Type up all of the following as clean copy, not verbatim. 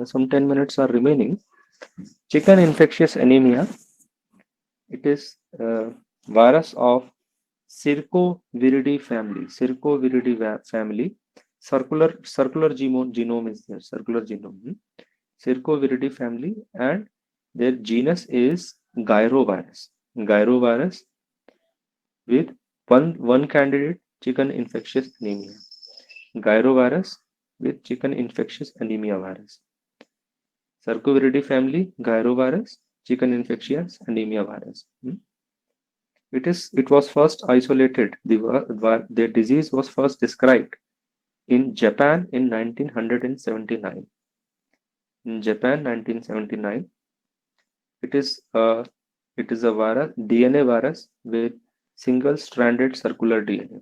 some 10 minutes are remaining. Chicken infectious anemia. It is virus of Circoviridae family. Circoviridae family. Circular genome is there. Circular genome. Circoviridae family, and their genus is Gyrovirus. Gyrovirus with one candidate, chicken infectious anemia. Gyrovirus with chicken infectious anemia virus. Circoviridae family, Gyrovirus, chicken infectious anemia virus. It was first isolated. The disease was first described in Japan in 1979. In Japan, 1979, it is a virus, DNA virus with single-stranded circular DNA.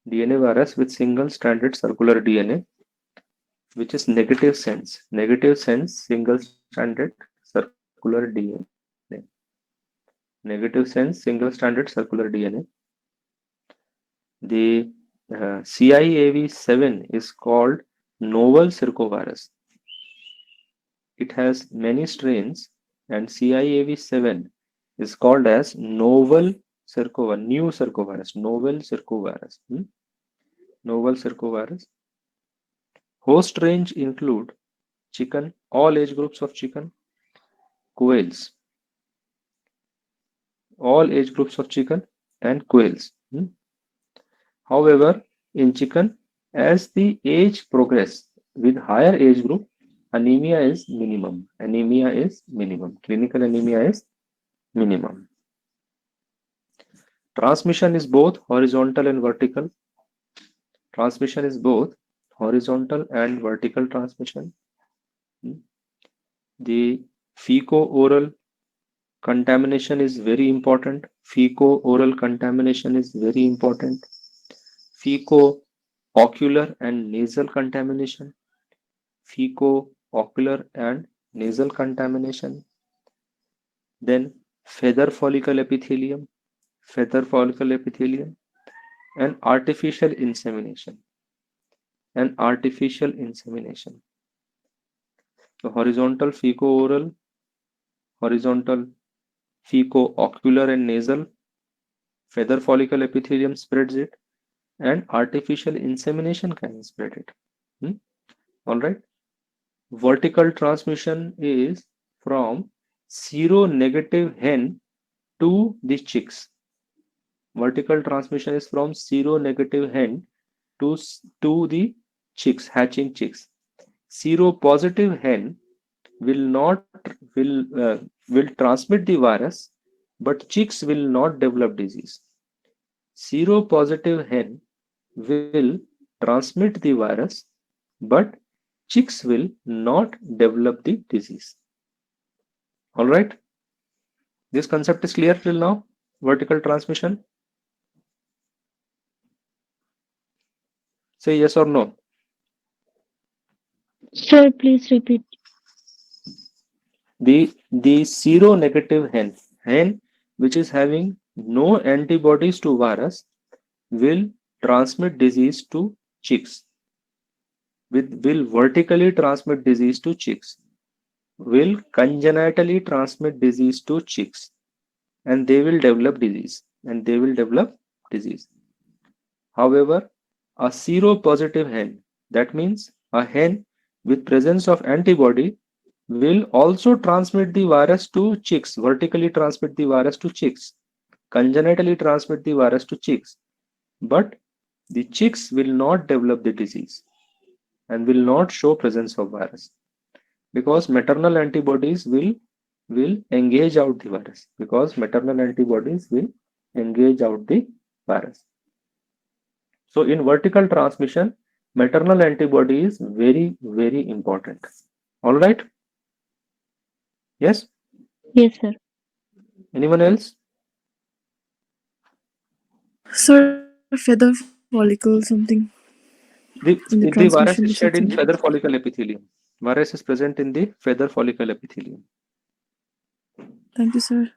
DNA virus with single-stranded circular DNA, which is negative sense. Negative sense, single-stranded circular DNA. Negative sense, single-stranded circular DNA. The CIAV7 is called novel circovirus. It has many strains, and CIAV7 is called as novel circovirus, new circovirus, novel circovirus. Novel circovirus. Host range include chicken, all age groups of chicken, quails, all age groups of chicken and quails. However, in chicken, as the age progress with higher age group, anemia is minimum. Anemia is minimum. Clinical anemia is minimum. Transmission is both horizontal and vertical. Transmission is both horizontal and vertical transmission. The feco-oral contamination is very important. Feco-oral contamination is very important. Feco-ocular and nasal contamination. Feco-ocular and nasal contamination. Then feather follicle epithelium, and artificial insemination. So horizontal feco-oral, horizontal feco-ocular and nasal, feather follicle epithelium spreads it, and artificial insemination can spread it. All right. Vertical transmission is from seronegative hen to the chicks. Vertical transmission is from seronegative hen to the chicks, hatching chicks. Seropositive hen will transmit the virus, but chicks will not develop disease. Seropositive hen will transmit the virus, but chicks will not develop the disease. All right. This concept is clear till now. Vertical transmission. Say yes or no. Sir, please repeat. The seronegative hen which is having no antibodies to virus will transmit disease to chicks. Will vertically transmit disease to chicks. Will congenitally transmit disease to chicks, and they will develop disease. However, a seropositive hen, that means a hen with presence of antibody, will also transmit the virus to chicks, vertically transmit the virus to chicks, congenitally transmit the virus to chicks, but the chicks will not develop the disease and will not show presence of virus, because maternal antibodies will engage out the virus, So in vertical transmission, maternal antibody is very, very important. All right. Yes. Yes, sir. Anyone else? Sir, feather follicle something The, in the the transmission virus you is said shed in something. feather follicle epithelium. Virus is present in the feather follicle epithelium. Thank you, sir.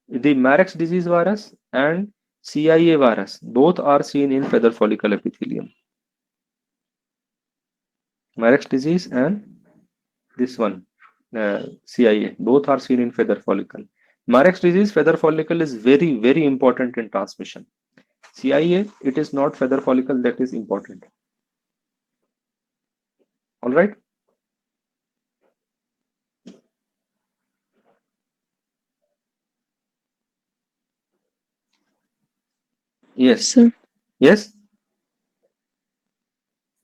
The Marek's disease virus and CIA virus both are seen in feather follicle epithelium. Marek's disease and this one, CIA, both are seen in feather follicle. Marek's disease, feather follicle is very, very important in transmission. CIA, it is not feather follicle that is important. All right. Yes. Sir. Yes.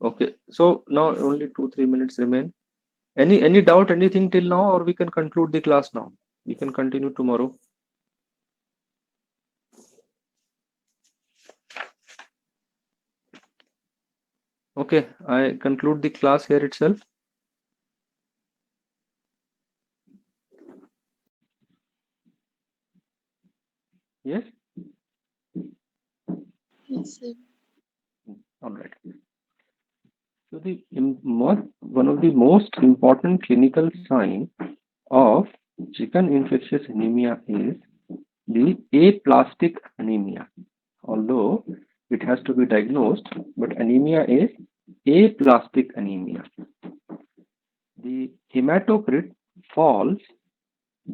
Okay. So now only 2-3 minutes remain. Any doubt, anything till now, or we can conclude the class now? We can continue tomorrow. Okay, I conclude the class here itself. Yes. Yes, sir. All right. So one of the most important clinical sign of chicken infectious anemia is the aplastic anemia. Although it has to be diagnosed, but anemia is aplastic anemia. The hematocrit falls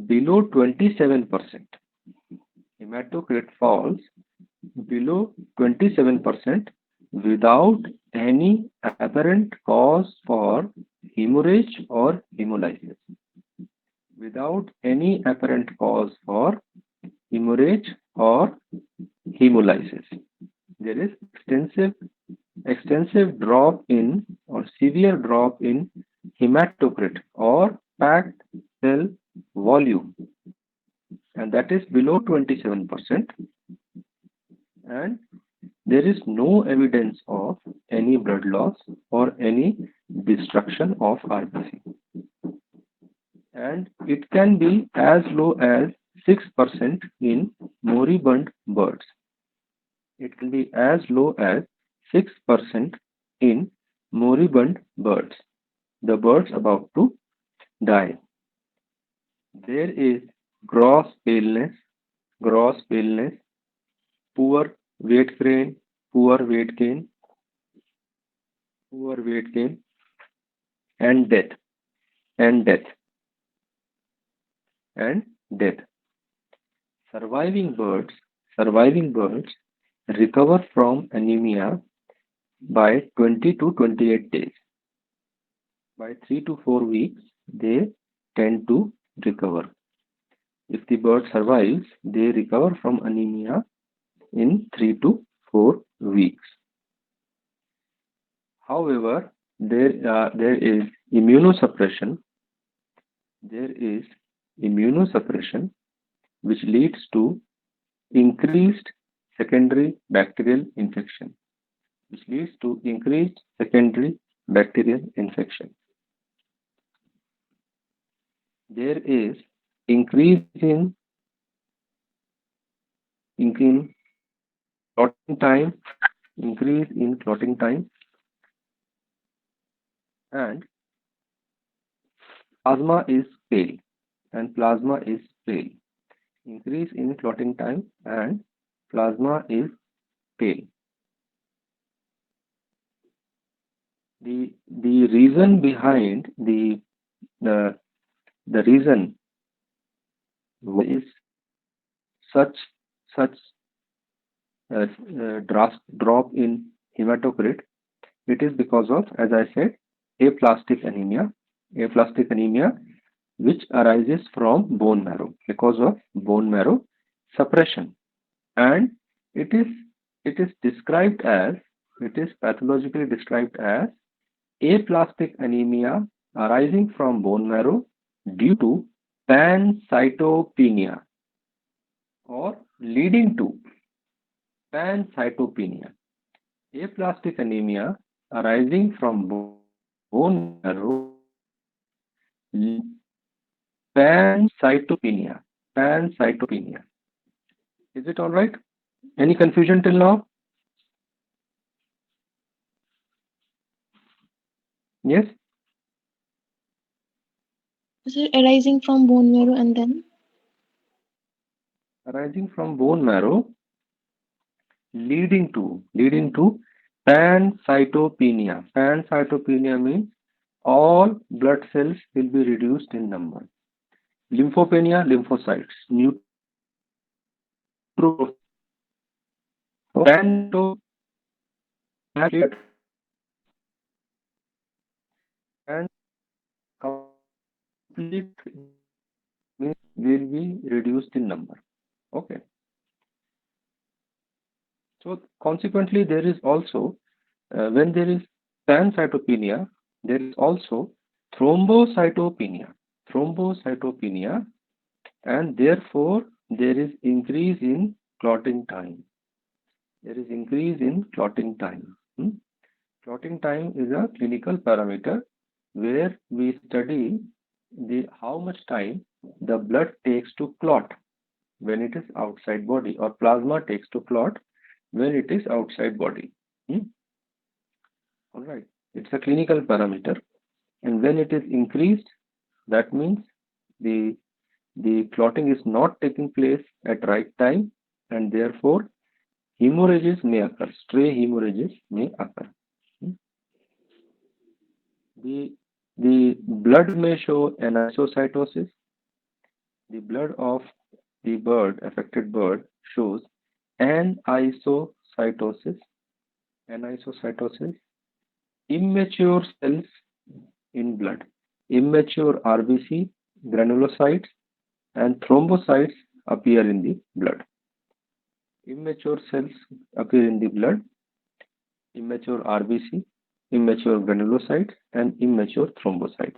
below 27%. Hematocrit falls below 27% without any apparent cause for hemorrhage or hemolysis. Without any apparent cause for hemorrhage or hemolysis. There is extensive drop in or severe drop in hematocrit or packed cell volume, and that is below 27%, and there is no evidence of any blood loss or any destruction of RBC, and it can be as low as 6% in moribund birds. It can be as low as 6% in moribund birds, the birds about to die. There is gross paleness, poor weight gain, and death, and death, and death. Surviving birds recover from anemia by 20 to 28 days. By 3 to 4 weeks, they tend to recover. If the bird survives, they recover from anemia in 3 to 4 weeks. However, there is immunosuppression. There is immunosuppression which leads to increased secondary bacterial infection. Which leads to increased secondary bacterial infection. There is increase in clotting time, increase in clotting time, and plasma is pale, increase in clotting time and plasma is pale. The reason behind the reason is such drop in hematocrit. It is because of, as I said, aplastic anemia, which arises from bone marrow because of bone marrow suppression, and it is pathologically described as aplastic anemia arising from bone marrow due to pancytopenia or leading to pancytopenia. Aplastic anemia arising from bone marrow pancytopenia. Is it all right? Any confusion till now? Yes? Sir, arising from bone marrow and then? Arising from bone marrow leading to pancytopenia. Pancytopenia means all blood cells will be reduced in number. Lymphopenia, lymphocytes, neutrophils, and complete will be reduced in number. Okay. So consequently, there is also when there is pancytopenia, there is also thrombocytopenia. Thrombocytopenia, and therefore there is increase in clotting time. There is increase in clotting time. Clotting time is a clinical parameter where we study how much time the blood takes to clot when it is outside body, or plasma takes to clot when it is outside body. All right, it's a clinical parameter, and when it is increased, that means the clotting is not taking place at right time, and therefore hemorrhages may occur. Stray hemorrhages may occur. The blood may show anisocytosis. The blood of the affected bird, shows anisocytosis. Anisocytosis. Immature cells in blood. Immature RBC, granulocytes, and thrombocytes appear in the blood. Immature cells appear in the blood. Immature RBC, immature granulocytes, and immature thrombocytes.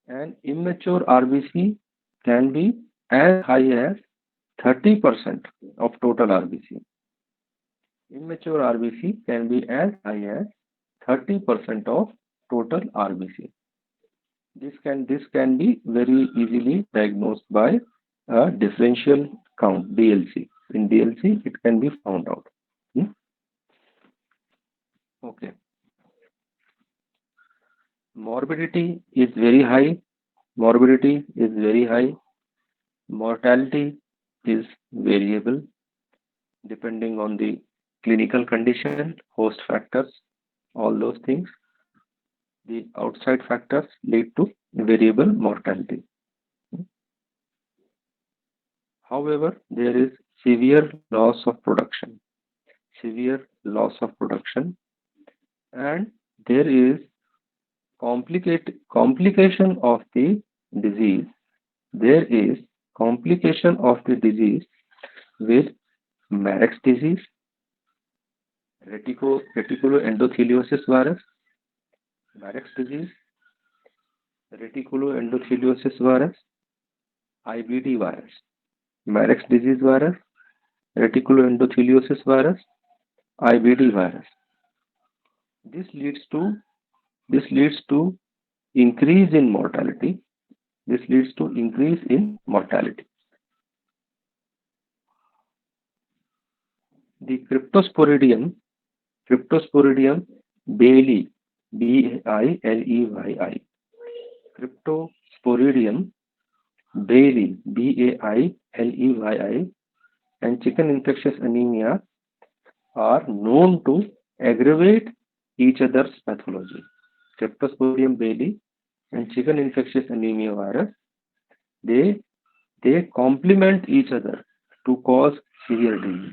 And immature RBC can be as high as 30% of total RBC. Immature RBC can be as high as 30% of total RBC. This can be very easily diagnosed by a differential count, DLC. In DLC, it can be found out. Okay. Morbidity is very high. Morbidity is very high. Mortality is variable depending on the clinical condition, host factors, all those things. The outside factors lead to variable mortality. However, there is severe loss of production. Severe loss of production, and there is complication of the disease. There is complication of the disease with Marek's disease, reticuloendotheliosis virus, Marek's disease, reticuloendotheliosis virus, IBD virus, Marek's disease virus, reticuloendotheliosis virus, IBD virus. This leads to increase in mortality. This leads to increase in mortality. The Cryptosporidium bailey, B-A-I-L-E-Y-I. Cryptosporidium bailey, B-A-I-L-E-Y-I, and chicken infectious anemia are known to aggravate each other's pathology. Cryptosporidium bailey and chicken infectious anemia virus, they complement each other to cause severe disease.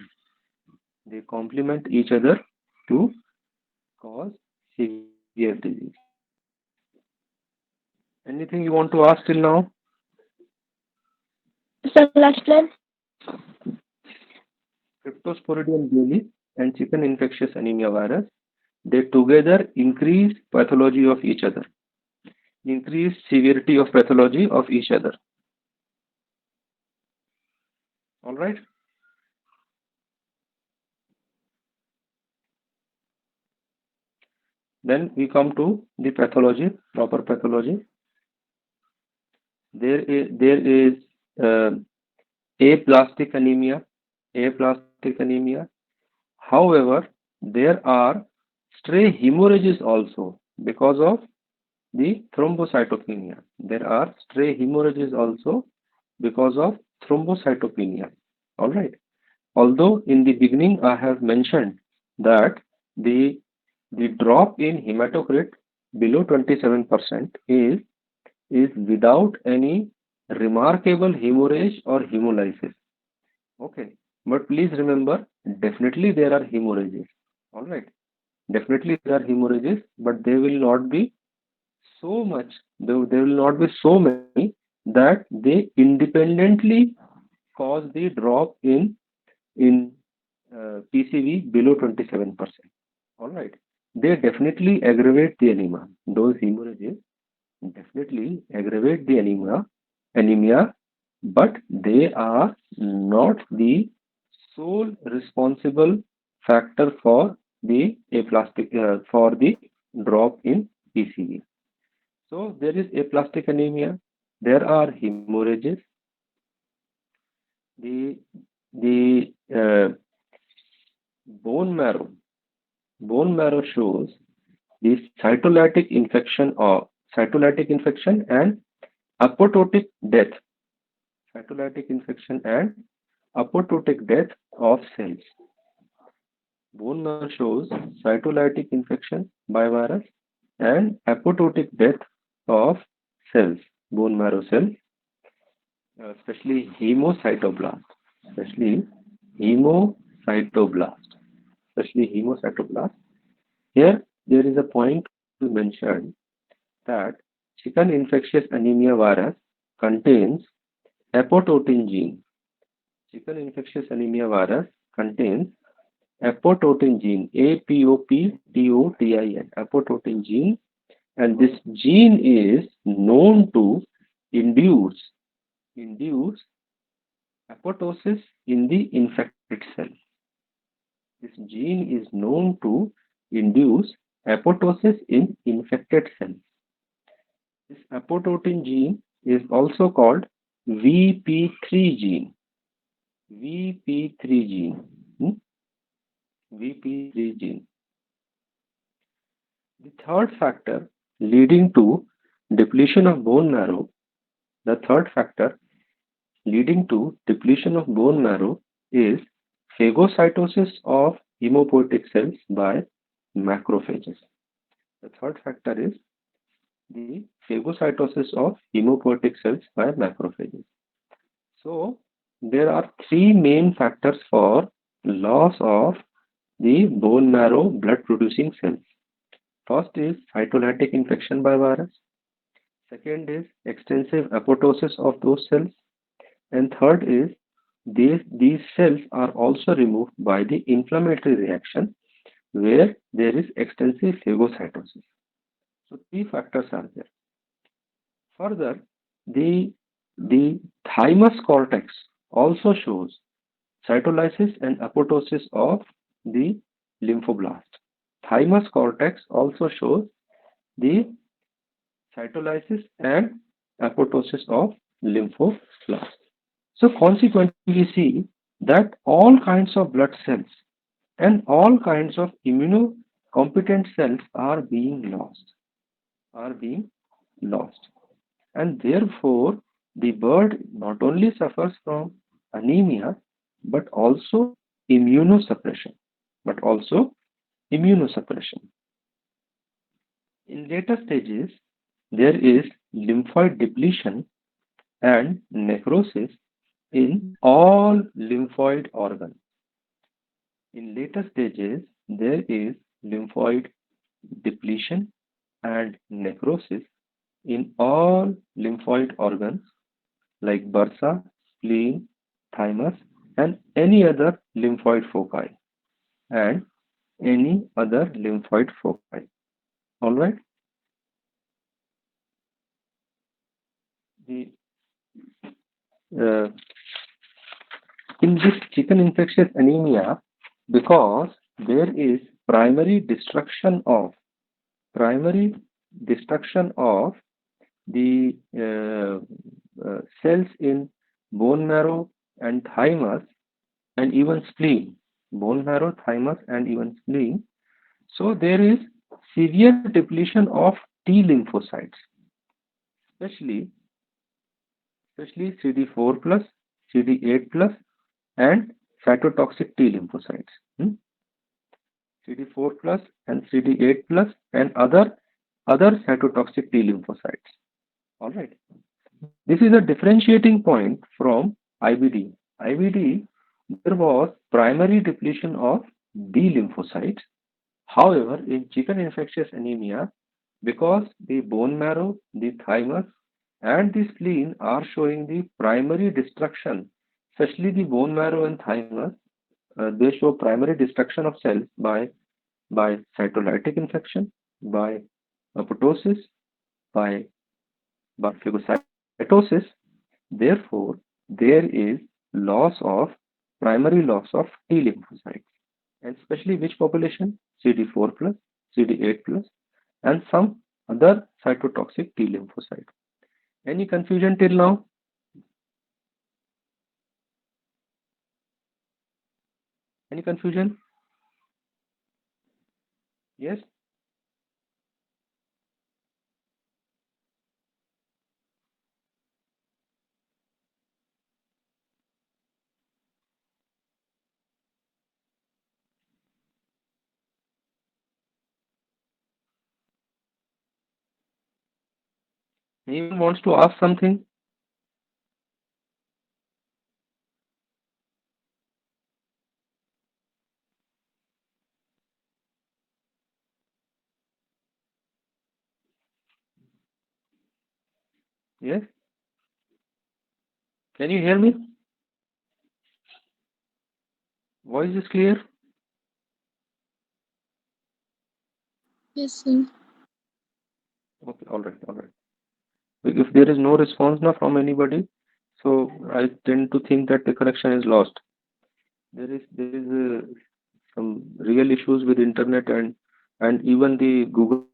They complement each other to cause severe disease. Anything you want to ask till now? Sir, last line. Cryptosporidium bailey and chicken infectious anemia virus, they together increase pathology of each other, increase severity of pathology of each other. All right. Then we come to the pathology, proper pathology. There is aplastic anemia. However, there are stray hemorrhages also because of the thrombocytopenia. There are stray hemorrhages also because of thrombocytopenia. All right. Although in the beginning I have mentioned that the drop in hematocrit below 27% is without any remarkable hemorrhage or hemolysis. Okay, but please remember, definitely there are hemorrhages. All right, definitely there are hemorrhages, but they will not be so much. There will not be so many that they independently cause the drop in PCV below 27%. All right, they definitely aggravate the anemia. Those hemorrhages definitely aggravate the anemia, but they are not the sole responsible factor for the aplastic for the drop in PCV. So there is aplastic anemia. There are hemorrhages. The the bone marrow bone marrow shows the cytolytic infection and apoptotic death. Cytolytic infection and apoptotic death of cells. Bone marrow shows cytolytic infection by virus and apoptotic death of cells, bone marrow cells, especially hemocytoblast, especially hemocytoblast, especially hemocytoblast. Here, there is a point to be mentioned that chicken infectious anemia virus contains apototin gene. Chicken infectious anemia virus contains apototin gene, APOPTOTIN, apototin gene, and this gene is known to induce apoptosis in the infected cell. This gene is known to induce apoptosis in infected cells. This apoptotin gene is also called VP3 gene. VP3 gene. VP3 gene. The third factor leading to depletion of bone marrow, the third factor leading to depletion of bone marrow is phagocytosis of hemopoietic cells by macrophages. The third factor is the phagocytosis of hemopoietic cells by macrophages. So there are three main factors for loss of the bone marrow blood producing cells. First is cytolytic infection by virus. Second is extensive apoptosis of those cells. And third is these cells are also removed by the inflammatory reaction where there is extensive phagocytosis. So three factors are there. Further, the thymus cortex also shows cytolysis and apoptosis of the lymphoblast. Thymus cortex also shows the cytolysis and apoptosis of lymphoblast. So consequently, we see that all kinds of blood cells and all kinds of immunocompetent cells are being lost. And therefore, the bird not only suffers from anemia, but also immunosuppression. But also immunosuppression. In later stages, there is lymphoid depletion and necrosis in all lymphoid organs. In later stages, there is lymphoid depletion and necrosis in all lymphoid organs like bursa, spleen, thymus, and any other lymphoid foci. And any other lymphoid foci. All right. The uh, in this chicken infectious anemia, because there is primary destruction of the cells in bone marrow and thymus and even spleen, bone marrow, thymus, and even spleen. So there is severe depletion of T lymphocytes, especially CD4 plus, CD8 plus, and cytotoxic T lymphocytes. CD4 plus and CD8 plus and other other cytotoxic T lymphocytes. All right. This is a differentiating point from IBD. IBD, there was primary depletion of B lymphocytes. However, in chicken infectious anemia, because the bone marrow, the thymus, and the spleen are showing the primary destruction, especially the bone marrow and thymus, they show primary destruction of cells by cytolytic infection, by apoptosis, by phagocytosis. Therefore, there is loss of primary loss of T lymphocytes, and especially which population? CD4 plus, CD8 plus, and some other cytotoxic T lymphocyte. Any confusion till now? Any confusion? Yes? Anyone wants to ask something? Yes? Can you hear me? Voice is clear? Yes, sir. Okay, all right, all right. If there is no response now from anybody, so I tend to think that the connection is lost. There is some real issues with internet, and even the Google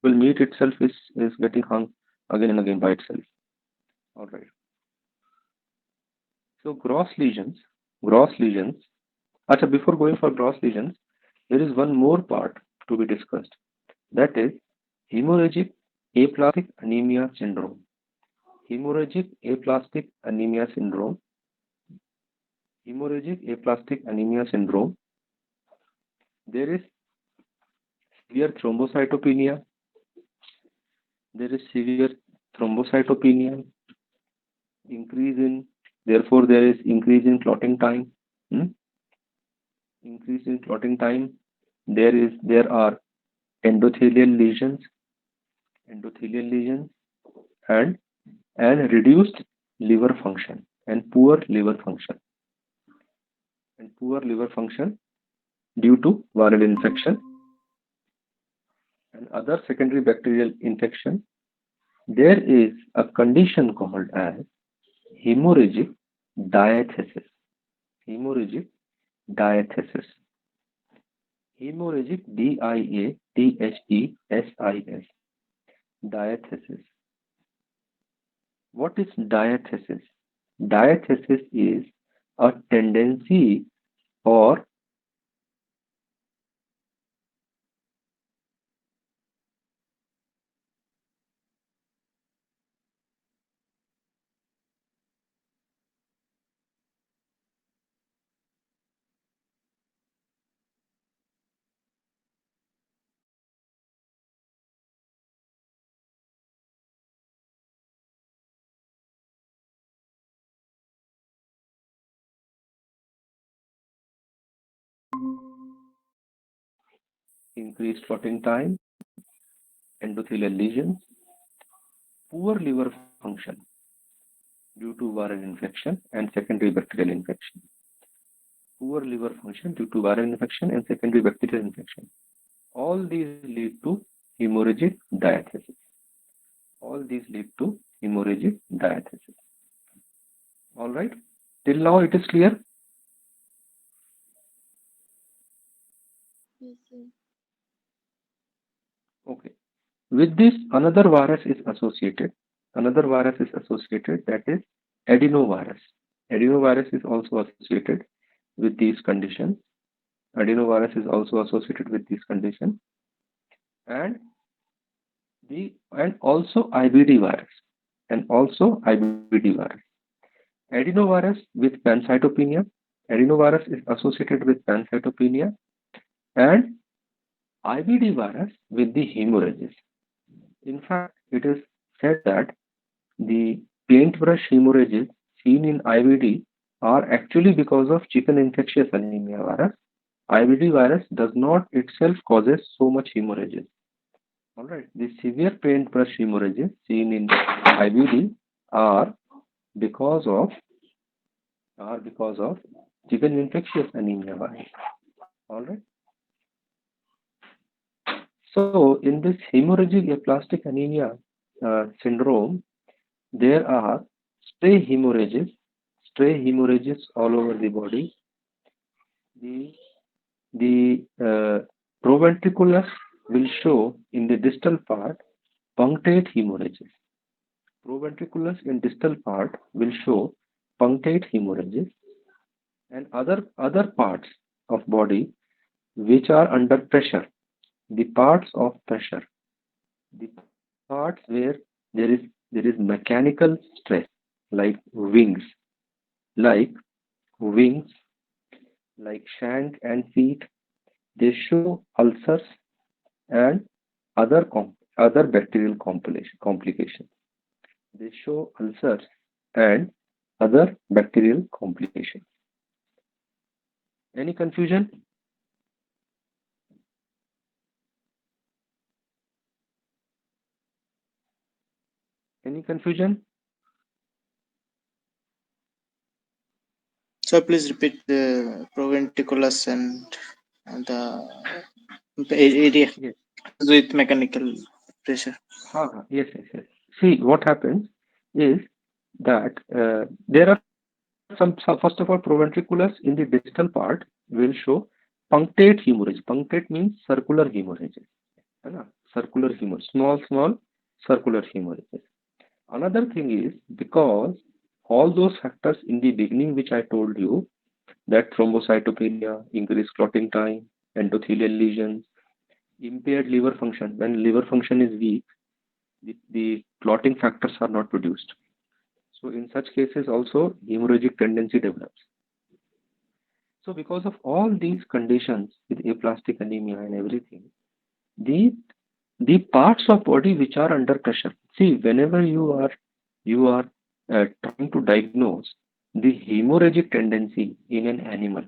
Meet itself is getting hung again and again by itself. All right. So gross lesions. Acha, before going for gross lesions, there is one more part to be discussed. That is hemorrhagic aplastic anemia syndrome. Hemorrhagic aplastic anemia syndrome. Hemorrhagic aplastic anemia syndrome. There is severe thrombocytopenia. There is severe thrombocytopenia. Increase in, therefore, there is increase in clotting time. Hmm? Increase in clotting time. There are endothelial lesions, endothelial lesions, and reduced liver function and poor liver function due to viral infection and other secondary bacterial infection. There is a condition called as hemorrhagic diathesis. Hemorrhagic diathesis. Hemorrhagic diathesis. Diathesis. What is diathesis? Diathesis is a tendency or increased clotting time, endothelial lesions, poor liver function due to viral infection and secondary bacterial infection. Poor liver function due to viral infection and secondary bacterial infection. All these lead to hemorrhagic diathesis. All these lead to hemorrhagic diathesis. All right. Till now it is clear. Yes, sir. Okay. With this, another virus is associated. Another virus is associated, that is adenovirus. Adenovirus is also associated with these conditions. Adenovirus is also associated with these conditions, and also IBD virus, and also IBD virus. Adenovirus with pancytopenia. Adenovirus is associated with pancytopenia and IBD virus with the hemorrhages. In fact, it is said that the paintbrush hemorrhages seen in IBD are actually because of chicken infectious anemia virus. IBD virus does not itself causes so much hemorrhages. All right, the severe paintbrush hemorrhages seen in IBD are because of chicken infectious anemia virus. All right. So in this hemorrhagic aplastic anemia syndrome, there are stray hemorrhages, all over the body. The proventriculus will show in the distal part punctate hemorrhages. Proventriculus in distal part will show punctate hemorrhages, and other parts of body which are under pressure. The parts of pressure, the parts where there is mechanical stress, like wings, like wings, like shank and feet, they show ulcers and other bacterial complications. They show ulcers and other bacterial complications. Any confusion? Any confusion? So please repeat the proventriculus and the area Yes. with mechanical pressure. Yes, yes, yes. See, what happens is that there are some, first of all, proventriculus in the distal part will show punctate hemorrhage. Punctate means circular hemorrhages. है ना? Circular hemorrhage, small circular hemorrhages. Another thing is, because all those factors in the beginning which I told you, that thrombocytopenia, increased clotting time, endothelial lesions, impaired liver function. When liver function is weak, the clotting factors are not produced. So in such cases also hemorrhagic tendency develops. So because of all these conditions with aplastic anemia and everything, the the parts of body which are under pressure. See, whenever you are trying to diagnose the hemorrhagic tendency in an animal,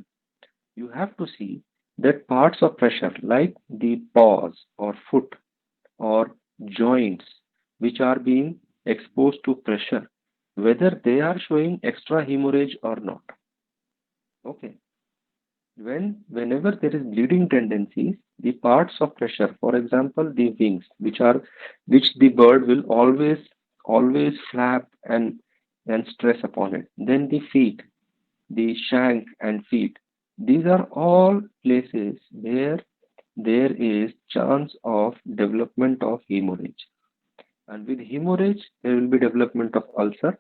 you have to see that parts of pressure like the paws or foot or joints which are being exposed to pressure, whether they are showing extra hemorrhage or not. Okay. Whenever there is bleeding tendencies, the parts of pressure, for example, the wings, which the bird will always flap and stress upon it. Then the feet, the shank and feet. These are all places where there is chance of development of hemorrhage. And with hemorrhage, there will be development of ulcer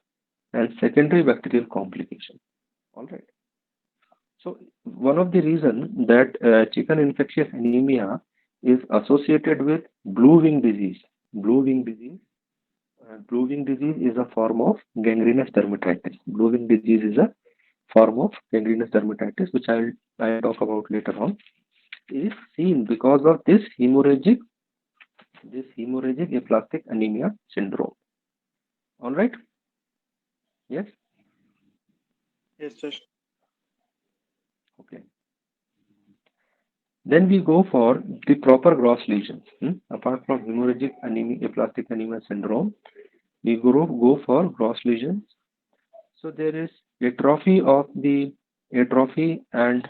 and secondary bacterial complication. All right. So one of the reasons that chicken infectious anemia is associated with blue wing disease. Blue wing disease. Blue wing disease is a form of gangrenous dermatitis. Blue wing disease is a form of gangrenous dermatitis, which I'll talk about later on. Is seen because of this hemorrhagic aplastic anemia syndrome. All right. Yes. Yes, sir. Okay. Then we go for the proper gross lesions. Apart from hemorrhagic anemia, aplastic anemia syndrome, we go for gross lesions. So there is atrophy and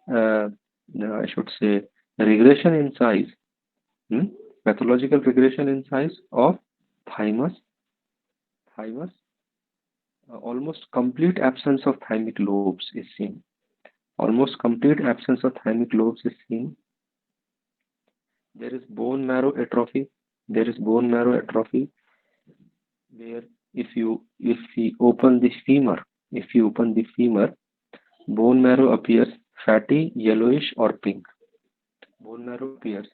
I should say regression in size, pathological regression in size of thymus, almost complete absence of thymic lobes is seen. Almost complete absence of thymic lobes is seen. There is bone marrow atrophy. Where if we open the femur, bone marrow appears fatty, yellowish or pink. Bone marrow appears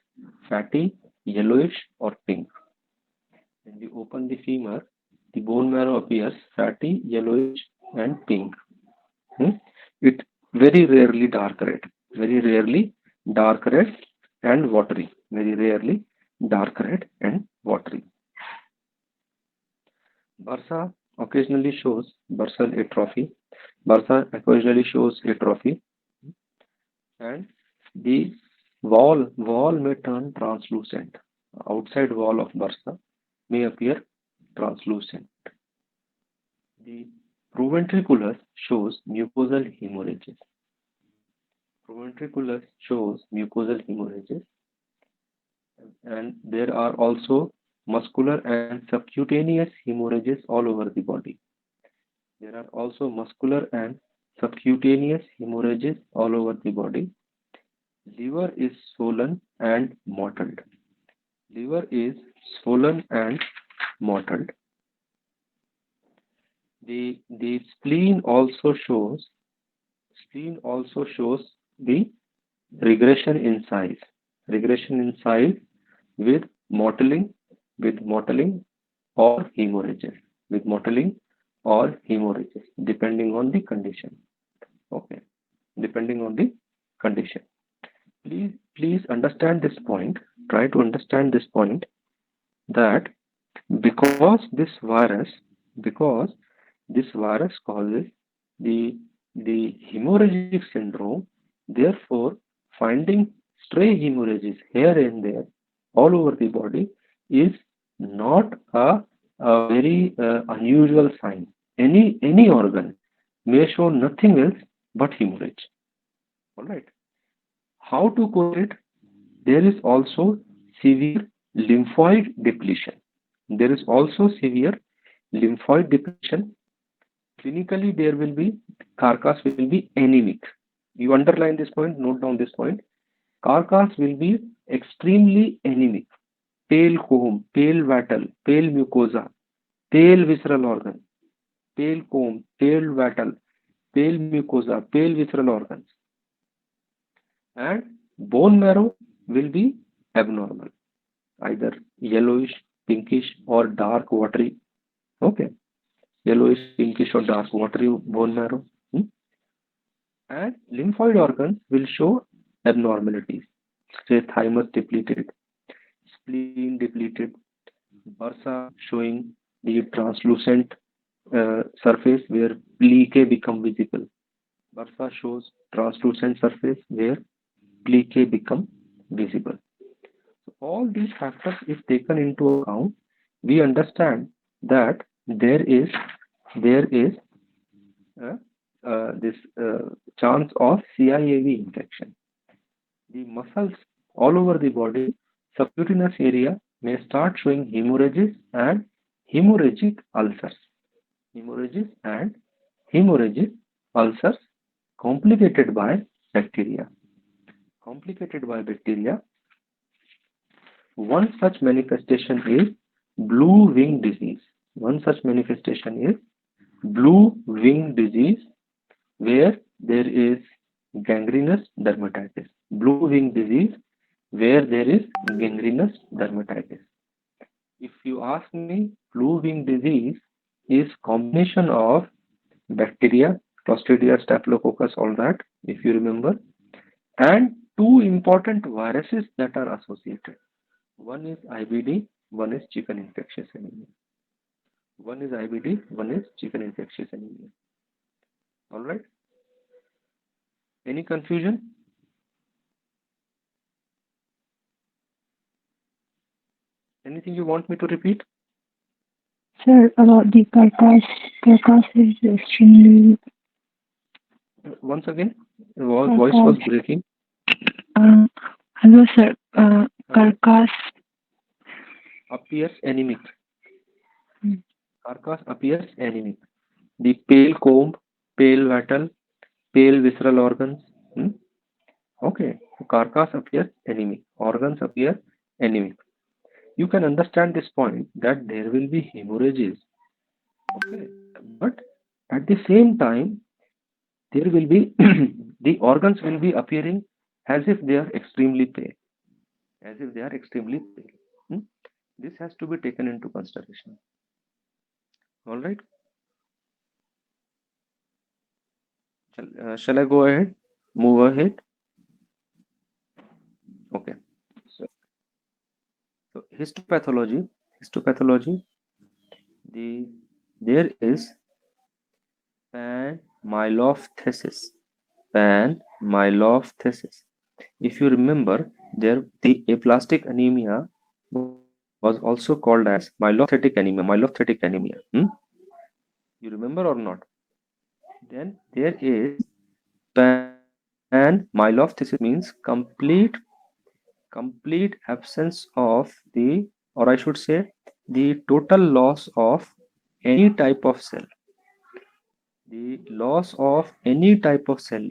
fatty, yellowish or pink. When we open the femur, the bone marrow appears fatty, yellowish and pink. It very rarely dark red. and watery, very rarely dark red and watery. Bursa occasionally shows bursal atrophy. Bursa occasionally shows atrophy, and the wall may turn translucent. Outside wall of bursa may appear translucent. The proventriculus shows mucosal hemorrhages. Proventriculus shows mucosal hemorrhages, and there are also muscular and subcutaneous hemorrhages all over the body. There are also muscular and subcutaneous hemorrhages all over the body. Liver is swollen and mottled. Liver is swollen and mottled. The spleen also shows the regression in size. Regression in size with mottling, or hemorrhages. With mottling or hemorrhages, depending on the condition. Okay, depending on the condition. Please understand this point. Try to understand this point, that because this virus causes the hemorrhagic syndrome, therefore finding stray hemorrhages here and there all over the body is not a very unusual sign. Any organ may show nothing else but hemorrhage. All right. How to cure it? There is also severe lymphoid depletion. There is also severe lymphoid depletion. Clinically, there will be carcass will be anemic. You underline this point, note down this point. Carcass will be extremely anemic. Pale comb, pale wattle, pale mucosa, pale visceral organ, pale comb, pale wattle, pale mucosa, pale visceral organs. And bone marrow will be abnormal, either yellowish, pinkish, or dark watery. Okay, yellowish, pinkish, or dark watery bone marrow. And lymphoid organs will show abnormalities. Say thymus depleted, spleen depleted, bursa showing the translucent surface where plicae become visible. Bursa shows translucent surface where plicae become visible. So all these factors, if taken into account, we understand that there is this chance of CIAV infection. The muscles all over the body, subcutaneous area, may start showing hemorrhages and hemorrhagic ulcers. Hemorrhages and hemorrhagic ulcers complicated by bacteria. Complicated by bacteria. One such manifestation is blue wing disease. One such manifestation is blue wing disease, where there is gangrenous dermatitis. Blue wing disease where there is gangrenous dermatitis. If you ask me, blue wing disease is combination of bacteria, Clostridia, Staphylococcus, all that, if you remember, and two important viruses that are associated. One is IBD, one is chicken infectious anemia. One is IBD, one is chicken infectious anemia. All right. Any confusion? Anything you want me to repeat? Sir, about the carcass is extremely. Once again, voice was breaking. Hello, sir. Carcass appears anemic. Carcass appears anemic. The pale comb, pale wattle, pale visceral organs. Okay, so carcass appears anemic. Organs appear anemic. You can understand this point that there will be hemorrhages. Okay, but at the same time, there will be the organs will be appearing as if they are extremely pale. As if they are extremely pale. This has to be taken into consideration. All right. Shall I go ahead? Move ahead? Okay. So histopathology, there is panmyelophthisis. Panmyelophthisis. If you remember, the aplastic anemia was also called as myelocytic anemia. You remember or not? Then there is panmyelophthisis, means complete absence of the, or I should say, the total loss of any type of cell. The loss of any type of cell.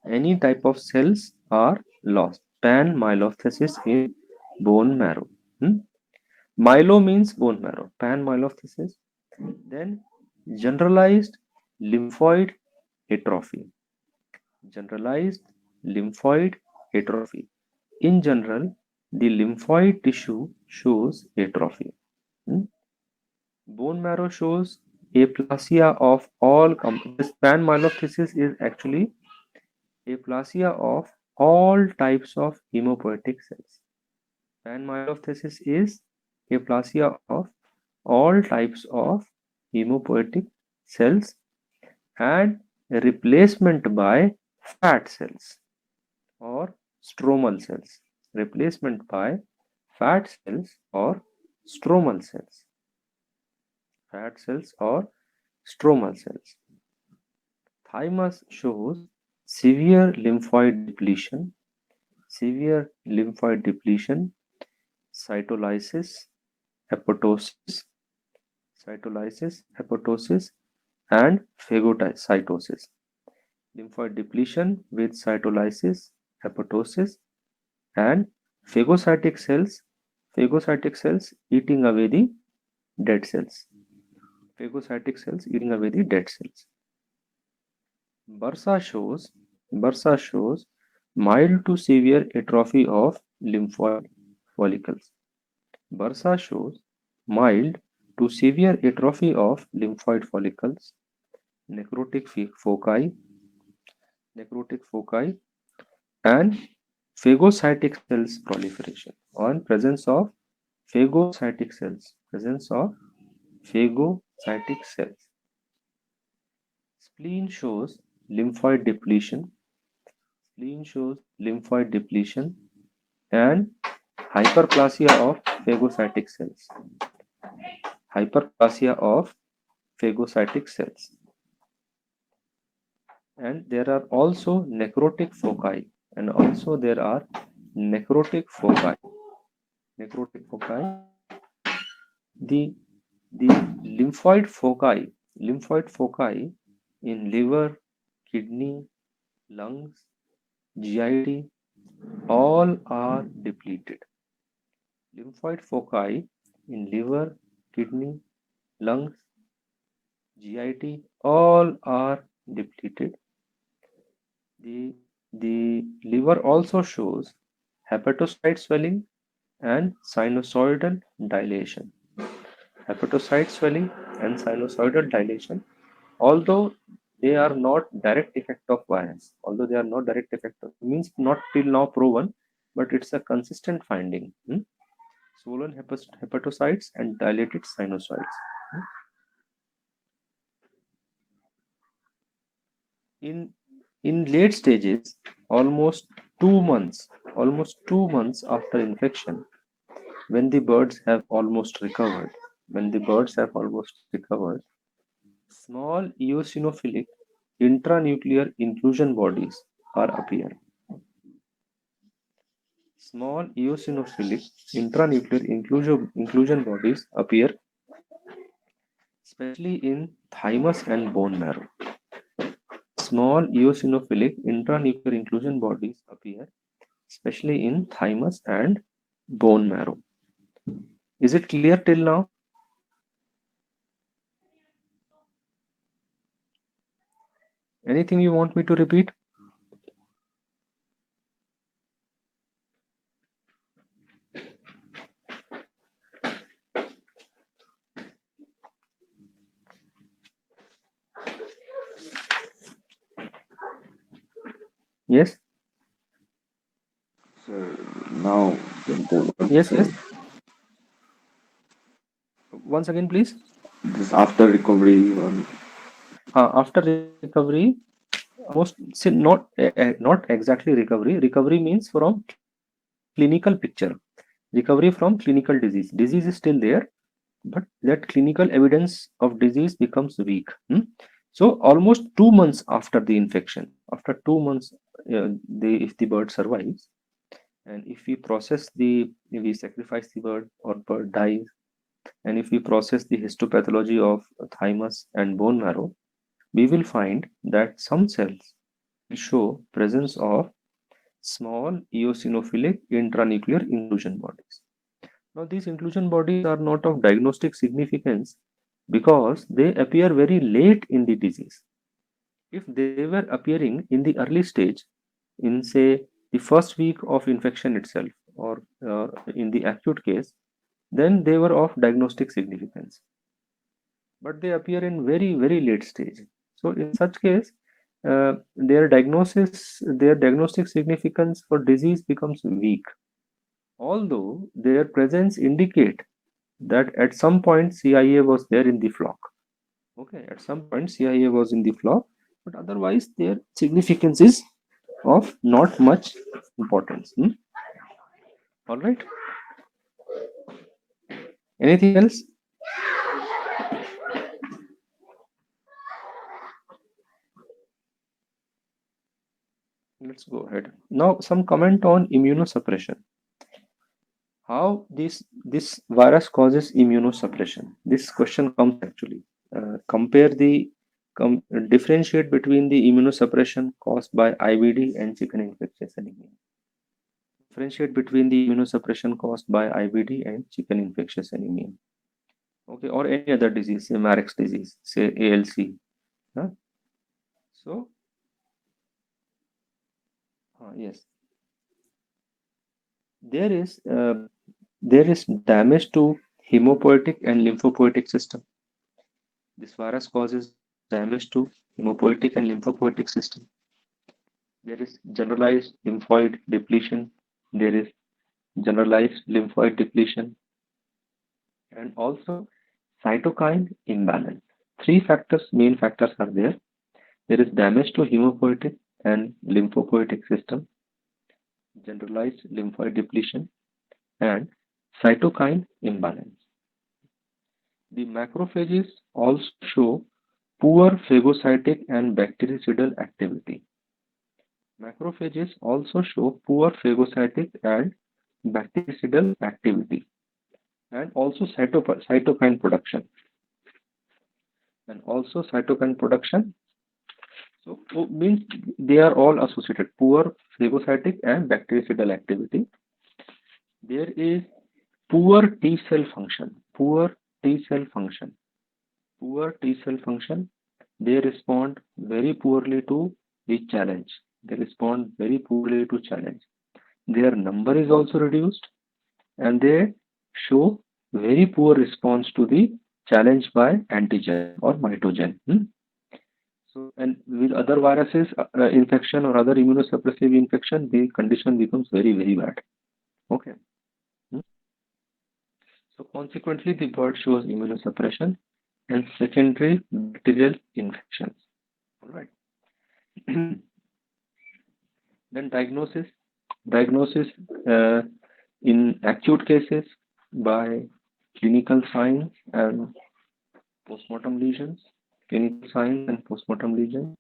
Any type of cells are lost. Panmyelophthisis in bone marrow. Myelo means bone marrow. Panmyelophthisis. Then generalized lymphoid atrophy. Generalized lymphoid atrophy. In general, the lymphoid tissue shows atrophy. Bone marrow shows aplasia of all. This panmyelophthisis is actually aplasia of all types of hemopoietic cells. Panmyelophthisis is aplasia of all types of hemopoietic cells and replacement by fat cells or stromal cells. Replacement by fat cells or stromal cells. Fat cells or stromal cells. Thymus shows severe lymphoid depletion, cytolysis, apoptosis, and phagocytosis. Lymphoid depletion with cytolysis, apoptosis, and phagocytic cells eating away the dead cells. Phagocytic cells eating away the dead cells. Bursa shows mild to severe atrophy of lymphoid follicles. Bursa shows mild to severe atrophy of lymphoid follicles, necrotic foci, and phagocytic cells proliferation, on presence of phagocytic cells. Spleen shows lymphoid depletion. And hyperplasia of phagocytic cells. And there are also necrotic foci. The lymphoid foci in liver, kidney, lungs, GIT, all are depleted. Lymphoid foci in liver, kidney, lungs, GIT, all are depleted. The liver also shows hepatocyte swelling and sinusoidal dilation. Although they are not direct effect of virus, means not till now proven, but it's a consistent finding. Swollen hepatocytes and dilated sinusoids. In late stages, almost 2 months after infection, when the birds have almost recovered, small eosinophilic intranuclear inclusion bodies are appear. Small eosinophilic intranuclear inclusion bodies appear, especially in thymus and bone marrow. Small eosinophilic intranuclear inclusion bodies appear, especially in thymus and bone marrow. Is it clear till now? Anything you want me to repeat? Yes? Sir, now the Yes, yes. Once again, please. This after recovery one. After recovery, most see, not exactly recovery. Recovery means from clinical picture. Recovery from clinical disease. Disease is still there, but that clinical evidence of disease becomes weak. So almost 2 months after the infection, after 2 months, if the bird survives, and if we process if we sacrifice the bird or bird dies, and if we process the histopathology of thymus and bone marrow, we will find that some cells will show presence of small eosinophilic intranuclear inclusion bodies. Now, these inclusion bodies are not of diagnostic significance because they appear very late in the disease. If they were appearing in the early stage, in say the first week of infection itself, or in the acute case, then they were of diagnostic significance. But they appear in very, very late stage. So, in such case, their diagnostic significance for disease becomes weak, although their presence indicate that at some point CIA was there in the flock. Okay, at some point CIA was in the flock, but otherwise their significance is of not much importance. All right. Anything else? Let's go ahead. Now, some comment on immunosuppression. How this virus causes immunosuppression? This question comes actually. Compare the differentiate between the immunosuppression caused by IBD and chicken infectious anemia. Differentiate between the immunosuppression caused by IBD and chicken infectious anemia. Okay, or any other disease, say Marek's disease, say ALC. Huh? So, yes, there is uh, there is damage to hemopoietic and lymphopoietic system. This virus causes damage to hemopoietic and lymphopoietic system. There is generalized lymphoid depletion. There is generalized lymphoid depletion, and also cytokine imbalance. Three factors, main factors are there. There is damage to hemopoietic and lymphopoietic system, generalized lymphoid depletion, and cytokine imbalance. The macrophages also show poor phagocytic and bactericidal activity. Macrophages also show poor phagocytic and bactericidal activity, and also cytokine production. And also cytokine production. So means they are all associated. Poor phagocytic and bactericidal activity. There is poor T cell function. Poor T cell function. Poor T cell function. They respond very poorly to the challenge. They respond very poorly to challenge. Their number is also reduced, and they show very poor response to the challenge by antigen or mitogen. So, and with other viruses, infection or other immunosuppressive infection, the condition becomes very, very bad. Okay. So consequently, the bird shows immunosuppression and secondary bacterial infections. All right. Then diagnosis. Diagnosis in acute cases by clinical signs and postmortem lesions. Clinical signs and postmortem lesions.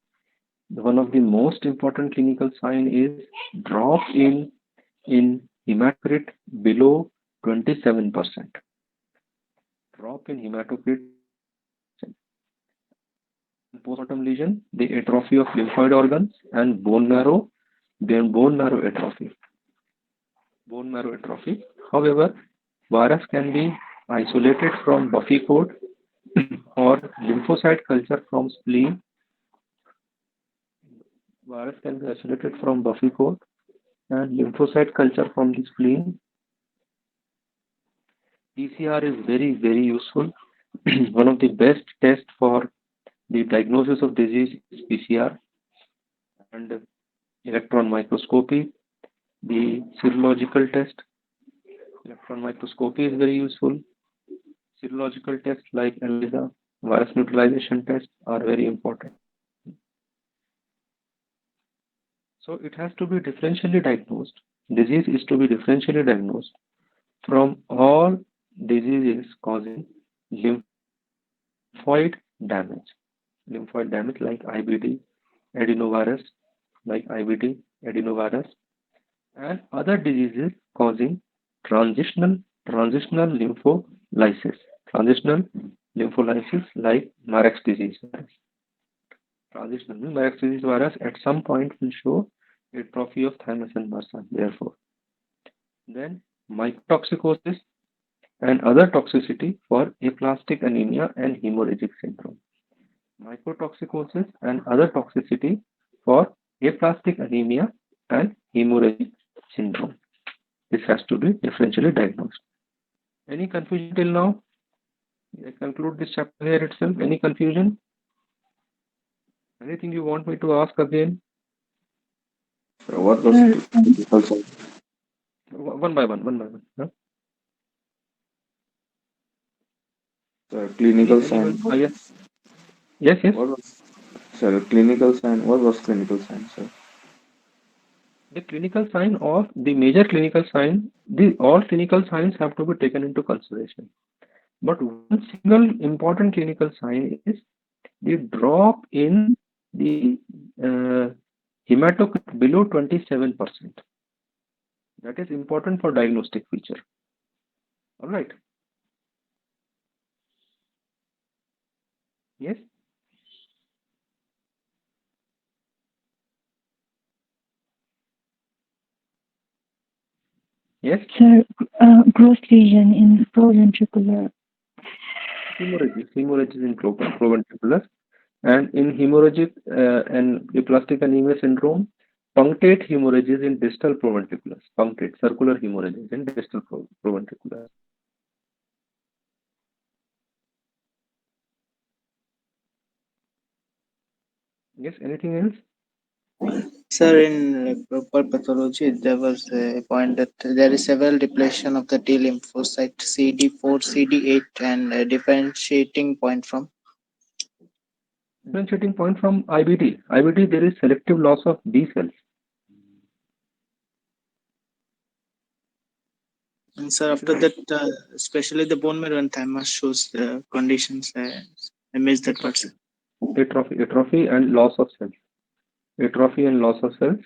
One of the most important clinical sign is drop in hematocrit below 27%. Drop in hematocrit. Postmortem lesion, the atrophy of lymphoid organs and bone marrow, then bone marrow atrophy. Bone marrow atrophy. However, virus can be isolated from Buffy coat or lymphocyte culture from spleen. Virus can be isolated from Buffy coat and lymphocyte culture from the spleen. PCR is very, very useful. One of the best tests for the diagnosis of disease is PCR and electron microscopy, the serological test, Electron microscopy is very useful. Serological tests like ELISA, virus neutralization tests are very important. So it has to be differentially diagnosed. Disease is to be differentially diagnosed from all diseases causing lymphoid damage. Lymphoid damage like IBD, adenovirus, and other diseases causing transitional lympholysis. Transitional lympholysis like Marek's disease virus. Transitional Marek's disease virus at some point will show atrophy of thymus and bursa. Therefore, then mycotoxicosis and other toxicity for aplastic anemia and hemorrhagic syndrome. Mycotoxicosis and other toxicity for aplastic anemia and hemorrhagic syndrome. This has to be differentially diagnosed. Any confusion till now? I conclude this chapter here itself. Any confusion? Anything you want me to ask again? So what was Sir, clinical sign? One by one. Huh? Sir, clinical sign. Anyone? Yes. What was, sir, clinical sign? What was clinical sign, sir? The clinical sign of the major clinical sign, all clinical signs have to be taken into consideration. But one single important clinical sign is the drop in the hematocrit below 27%. That is important for diagnostic feature. All right. Yes. Yes. sir, gross lesion in proventricular. Hemorrhage in proventricular, and in hemorrhagic and aplastic anemia syndrome, punctate hemorrhages in distal proventriculars. Punctate circular hemorrhages in distal proventriculars. Yes. Anything else? Sir, in proper pathology, there was a point that there is several depletion of the T lymphocyte CD4, CD8, and a differentiating point from. Differentiating point from IBD. IBD, there is selective loss of B cells. And sir, after that, especially the bone marrow and thymus shows the conditions. I missed that part, sir. Atrophy and loss of cells. Atrophy and loss of cells.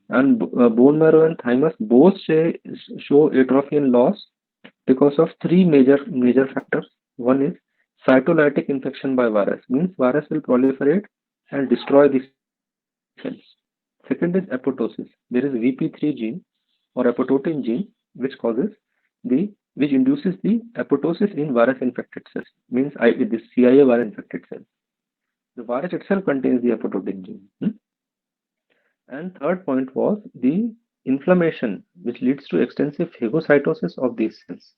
And bone marrow and thymus both show atrophy and loss because of three major factors. One is cytolytic infection by virus, means virus will proliferate and destroy the cells. Second is apoptosis. There is VP3 gene or apoptotin gene which induces the apoptosis in virus infected cells, means this CIA virus infected cells. The virus itself contains the apoptotin gene. And third point was the inflammation, which leads to extensive phagocytosis of these cells,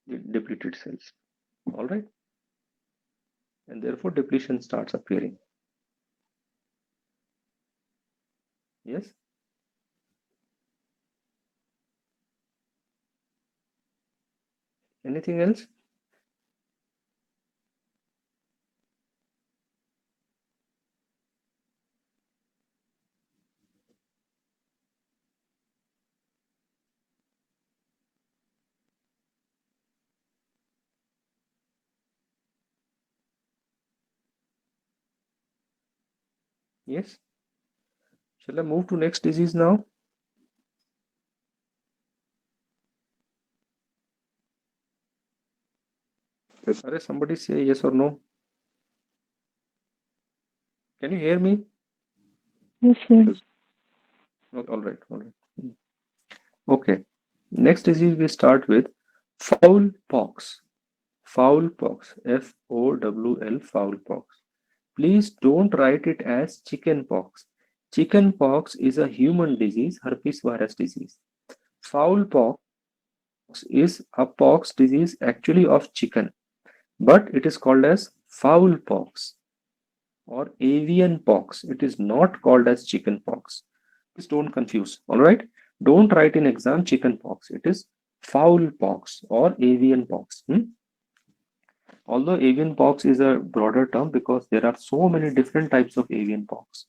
the depleted cells. All right. And therefore depletion starts appearing. Yes. Anything else? Yes. Shall I move to next disease now? Yes. Somebody say yes or no. Can you hear me? Yes, sir. All right. Okay. Next disease we start with fowl pox. Fowl pox. FOWL. Fowl pox. Please don't write it as chicken pox. Chicken pox is a human disease, herpes virus disease. Fowl pox is a pox disease actually of chicken, but it is called as fowl pox or avian pox. It is not called as chicken pox. Please don't confuse. All right. Don't write in exam chicken pox. It is fowl pox or avian pox. Although avian pox is a broader term because there are so many different types of avian pox.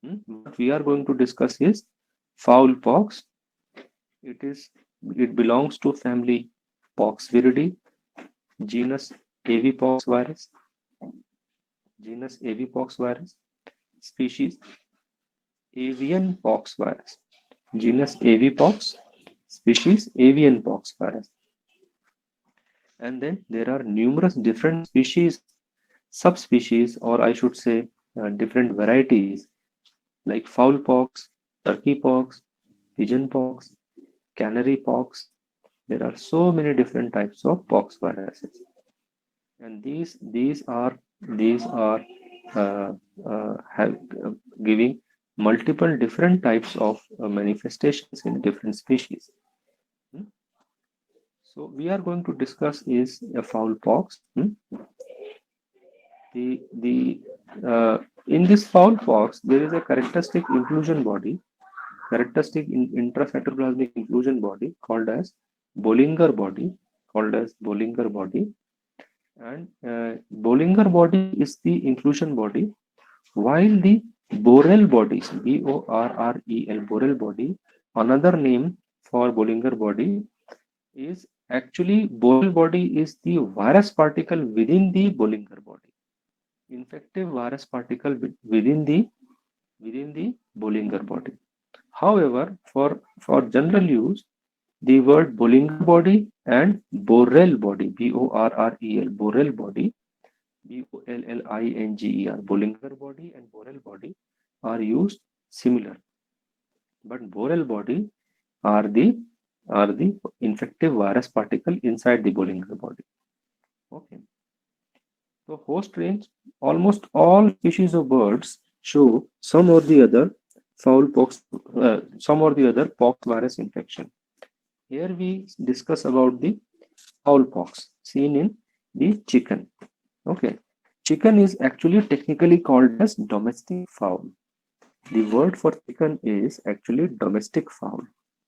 What we are going to discuss is fowl pox. It belongs to family Poxviridae, genus Avipox virus, species avian pox virus, genus Avipox, species avian pox virus. And then there are numerous different species, subspecies, or I should say different varieties like fowl pox, turkey pox, pigeon pox, canary pox. There are so many different types of pox viruses, and these are have giving multiple different types of manifestations in different species. Hmm. So we are going to discuss is a fowl pox. The In this fowl pox, there is a characteristic inclusion body, intracytoplasmic inclusion body called as Bollinger body, and Bollinger body is the inclusion body, while the Borel bodies, Borrel, Borel body, another name for Bollinger body is actually Borel body is the virus particle within the Bollinger body, infective virus particle within the Bollinger body. However, for general use, the word Bollinger body and Borel body, Borel body, Bollinger body and Borel body are used similar, but Borel body are the infective virus particle inside the Bollinger body. Okay. So host range, almost all species of birds show some or the other pox virus infection. Here we discuss about the fowl pox seen in the chicken. Okay, chicken is actually technically called as domestic fowl. The word for chicken is actually domestic fowl.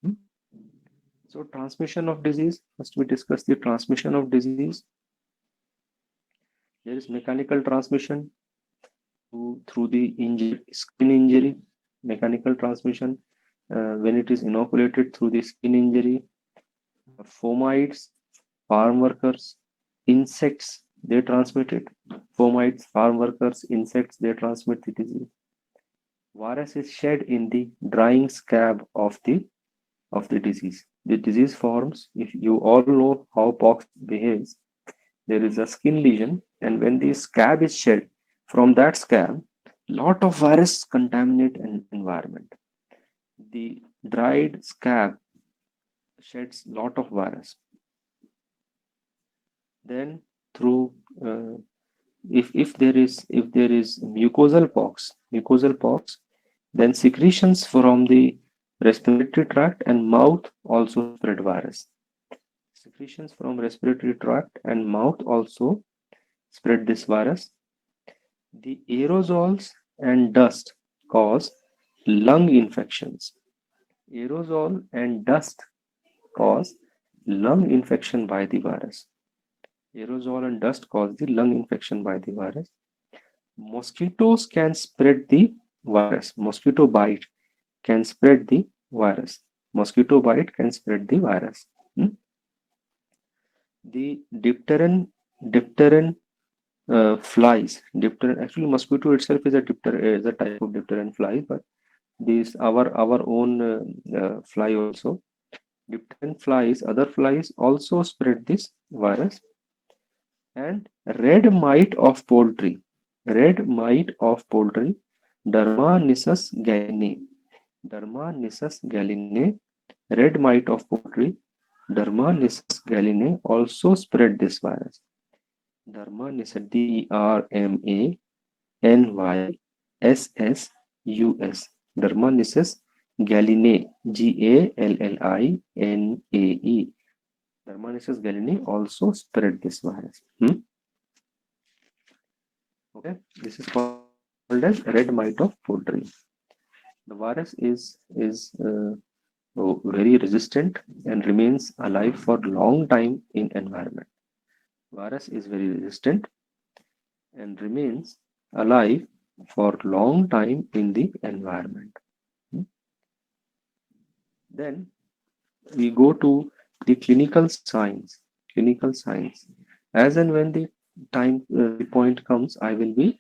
Hmm. So transmission of disease, first we discuss the transmission of disease. There is mechanical transmission through the skin injury, mechanical transmission when it is inoculated through the skin injury, fomites, farm workers, insects, they transmit it. Fomites, farm workers, insects, they transmit the disease. Virus is shed in the drying scab of the disease. The disease forms, if you all know how pox behaves, there is a skin lesion, and when the scab is shed, from that scab, lot of virus contaminate an environment. The dried scab sheds lot of virus. Then through if there is mucosal pox, then secretions from the respiratory tract and mouth also spread virus. Secretions from respiratory tract and mouth also spread this virus. The aerosols and dust cause lung infections. Aerosol and dust cause lung infection by the virus. Aerosol and dust cause the lung infection by the virus. Mosquitoes can spread the virus. Mosquito bite can spread the virus. Mosquito bite can spread the virus. The diphtheria flies. Diphtheria, actually, mosquito itself is a type of diphtheria fly, but these our own fly also. Diphtheria flies, other flies also spread this virus. And red mite of poultry, Derma nisus gallinae, red mite of poultry, Derma nisus gallinae also spread this virus. Derma nisus, DERMANYSSUS, Derma nisus gallinae, GALLINAE. Derma nisus gallinae also spread this virus. Okay, this is called as red mite of poultry. The virus is So very resistant and remains alive for long time in environment. Virus is very resistant and remains alive for long time in the environment. Hmm. Then we go to the clinical science. Clinical science. As and when the time the point comes, I will be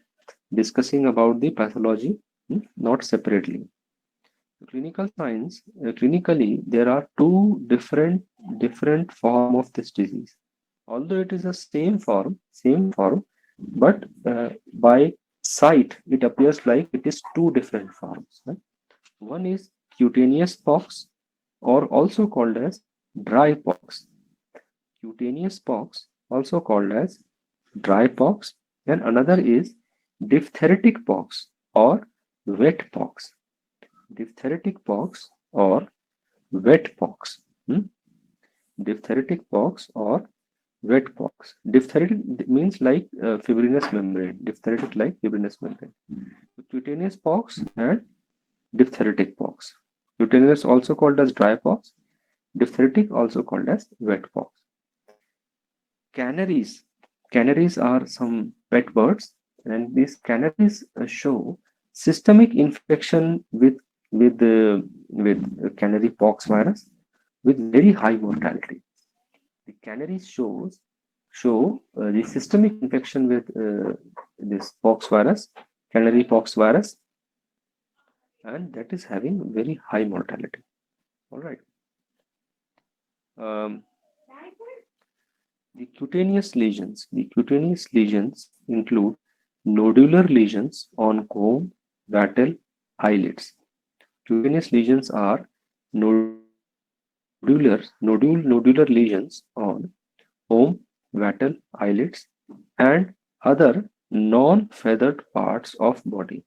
discussing about the pathology, not separately. Clinical science, clinically, there are two different form of this disease. Although it is the same form, but by sight it appears like it is two different forms. Right? One is cutaneous pox, or also called as dry pox. Cutaneous pox, also called as dry pox, and another is diphtheritic pox or wet pox. Diphtheritic pox or wet pox. Hmm? Diphtheritic pox or wet pox. Diphtheritic means like fibrinous membrane. Diphtheritic like fibrinous membrane. Cutaneous pox and diphtheritic pox. Cutaneous also called as dry pox. Diphtheritic also called as wet pox. Canaries. Canaries are some pet birds, and these canaries show systemic infection with canary pox virus with very high mortality. The canaries show the systemic infection with this pox virus, canary pox virus, and that is having very high mortality. All right. Um, the cutaneous lesions include nodular lesions on comb, wattle, eyelids. Cutaneous lesions are nodular lesions on comb, wattle, eyelids, and other non-feathered parts of body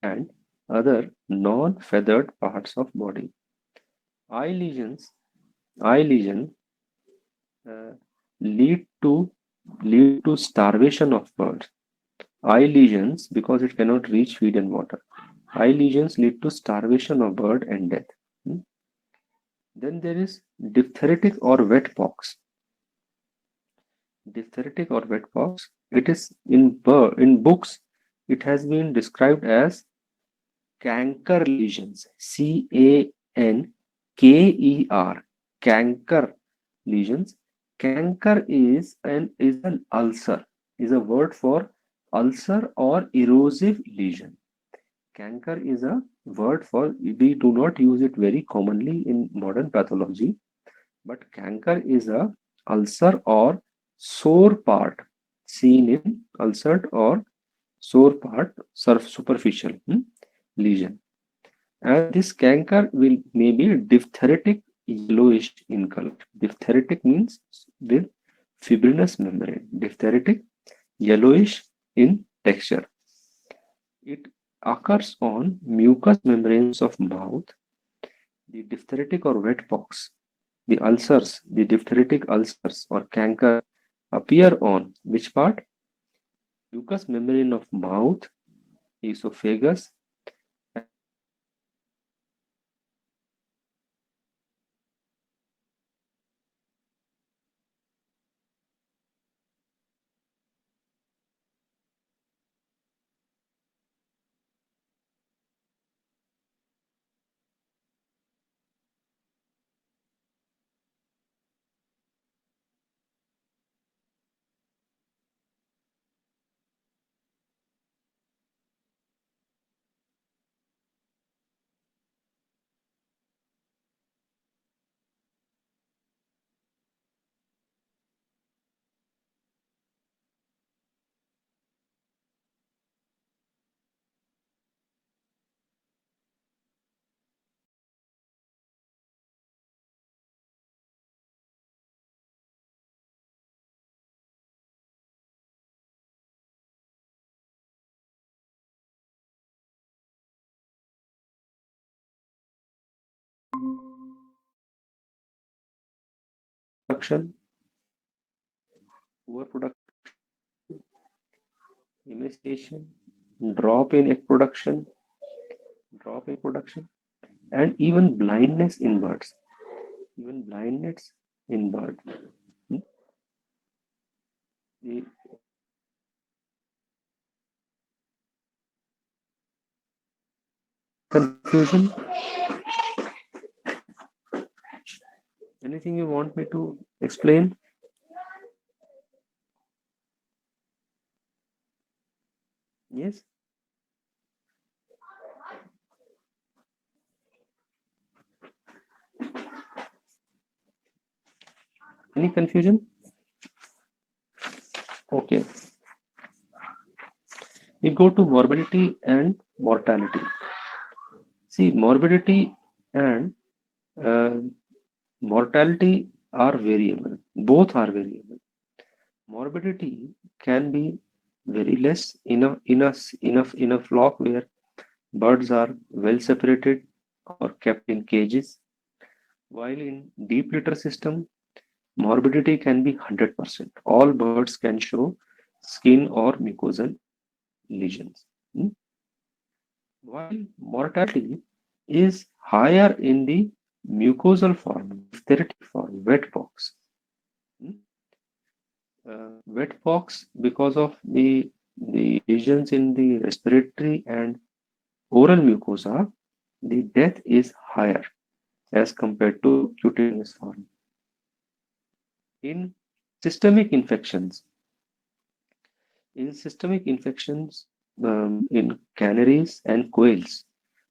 and other non-feathered parts of body. Eye lesions, eye lesion uh, lead to starvation of birds. Eye lesions, because it cannot reach feed and water. Eye lesions lead to starvation of bird and death. Hmm. Then there is diphtheritic or wet pox. Diphtheritic or wet pox. It is in books. It has been described as canker lesions. Canker. Canker lesions. Canker is an ulcer. Is a word for ulcer or erosive lesion. Canker is a word for, we do not use it very commonly in modern pathology, but canker is a ulcer or sore part seen in ulcered or sore part, superficial lesion. And this canker will maybe diphtheritic yellowish in color. Diphtheritic means with fibrinous membrane. Diphtheritic yellowish in texture. It occurs on mucous membranes of mouth. The diphtheritic or wet pox, the ulcers, the diphtheritic ulcers or canker appear on which part? Mucous membrane of mouth, esophagus, production, overproduction, emaciation, drop in egg production, drop in production. and even blindness in birds. Even blindness in birds. The confusion? Anything you want me to explain? Yes? Any confusion? Okay. We go to morbidity and mortality. See, morbidity and uh, mortality are variable. Both are variable. Morbidity can be very less in a flock where birds are well separated or kept in cages, while in deep litter system, morbidity can be 100%. All birds can show skin or mucosal lesions. Hmm? While mortality is higher in the mucosal form, diphtheritic form, wet pox. Hmm? Wet pox, because of the lesions in the respiratory and oral mucosa, the death is higher as compared to cutaneous form. In systemic infections, in canaries and quails,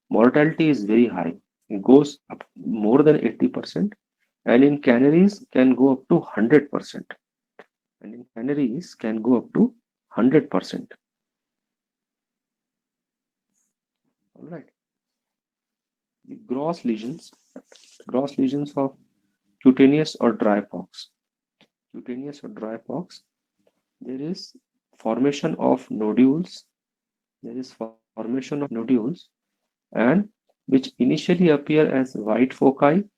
mortality is very high. It goes up more than 80%, and in canaries can go up to 100%. And in canaries can go up to 100%. All right. The gross lesions of cutaneous or dry pox. Cutaneous or dry pox, there is formation of nodules. There is formation of nodules, and which initially appear as white foci,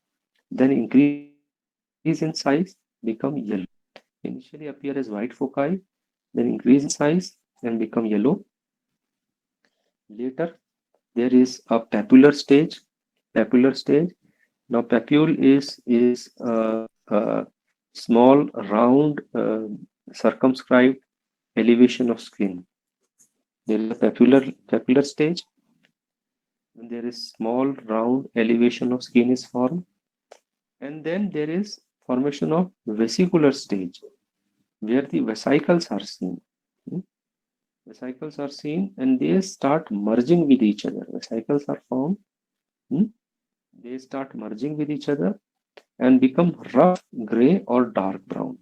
then increase in size, become yellow. Initially appear as white foci, then increase in size and become yellow. Later, there is a papular stage. Papular stage. Now, papule is a small, round, circumscribed elevation of skin. There is a papular stage. And there is small, round elevation of skin is formed, and then there is formation of vesicular stage, where the vesicles are seen. Hmm? Vesicles are seen, and they start merging with each other. Vesicles are formed. Hmm? They start merging with each other and become rough gray or dark brown.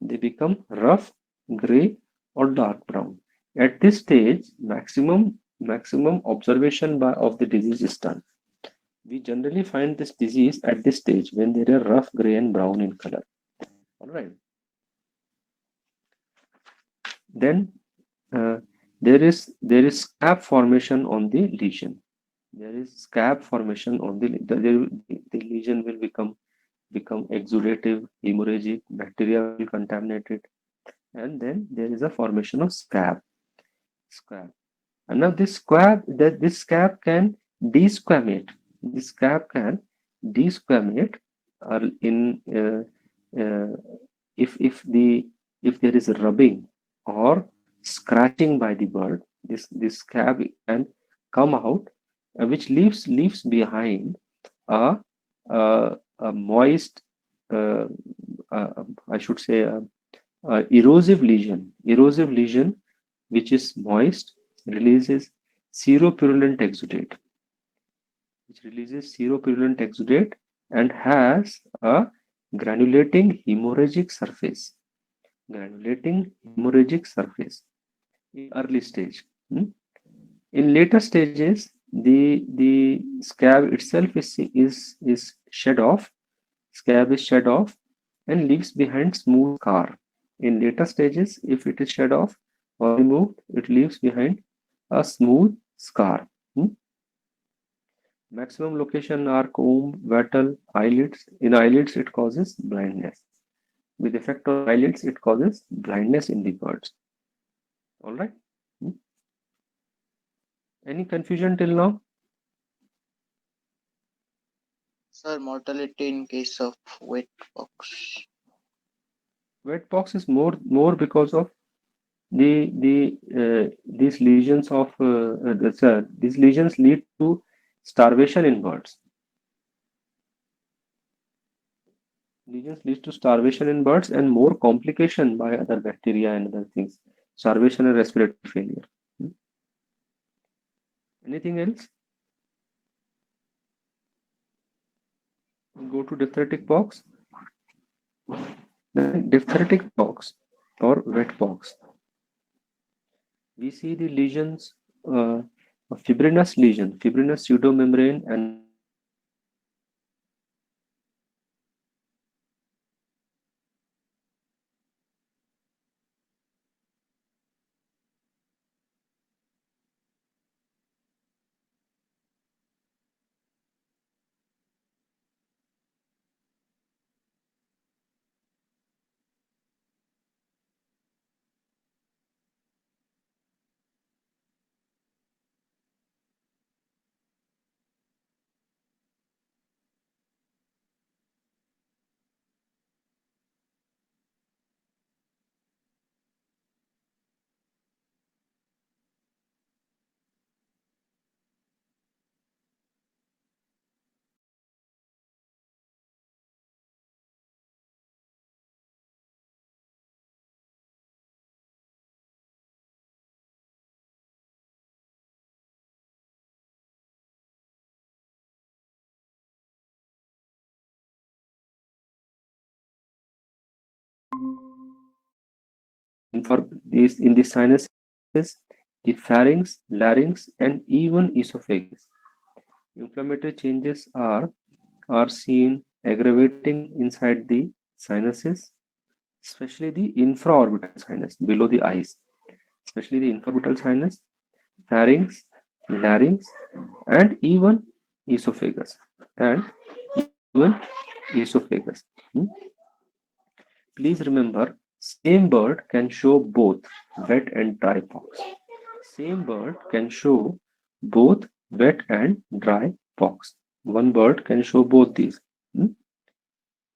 They become rough gray or dark brown. At this stage, maximum observation of the disease is done. We generally find this disease at this stage when they are rough gray and brown in color. All right. Then there is scab formation on the lesion. There is scab formation on the lesion will become exudative, hemorrhagic, bacteria will contaminate it, and then there is a formation of scab. Scab. And now this scab can desquamate. This scab can desquamate in if there is a rubbing or scratching by the bird. This scab can come out, which leaves behind a a moist, uh, I should say, erosive lesion which is moist, releases seropurulent exudate, and has a granulating hemorrhagic surface. In early stage. In later stages, the scab itself is shed off. Scab is shed off and leaves behind smooth scar. In later stages, if it is shed off or removed, it leaves behind a smooth scar. Maximum location are comb, wattle, eyelids. In eyelids, it causes blindness. With effect on eyelids, it causes blindness in the birds. All right. Any confusion till now? Sir, mortality in case of wet box. Wet box is more because of these lesions of these lesions lead to starvation in birds. Lesions lead to starvation in birds and more complication by other bacteria and other things. Starvation and respiratory failure. Anything else? Go to diphthetic box. Then diphthetic box or wet box. We see the lesions, fibrinous lesion, fibrinous pseudomembrane and for these in the sinuses, the pharynx, larynx, and even esophagus. Inflammatory changes are seen aggravating inside the sinuses, especially the infraorbital sinus below the eyes, especially the infraorbital sinus, pharynx, larynx, and even esophagus, and even esophagus. Hmm? Please remember, same bird can show both wet and dry pox. Same bird can show both wet and dry pox. One bird can show both these. Hmm?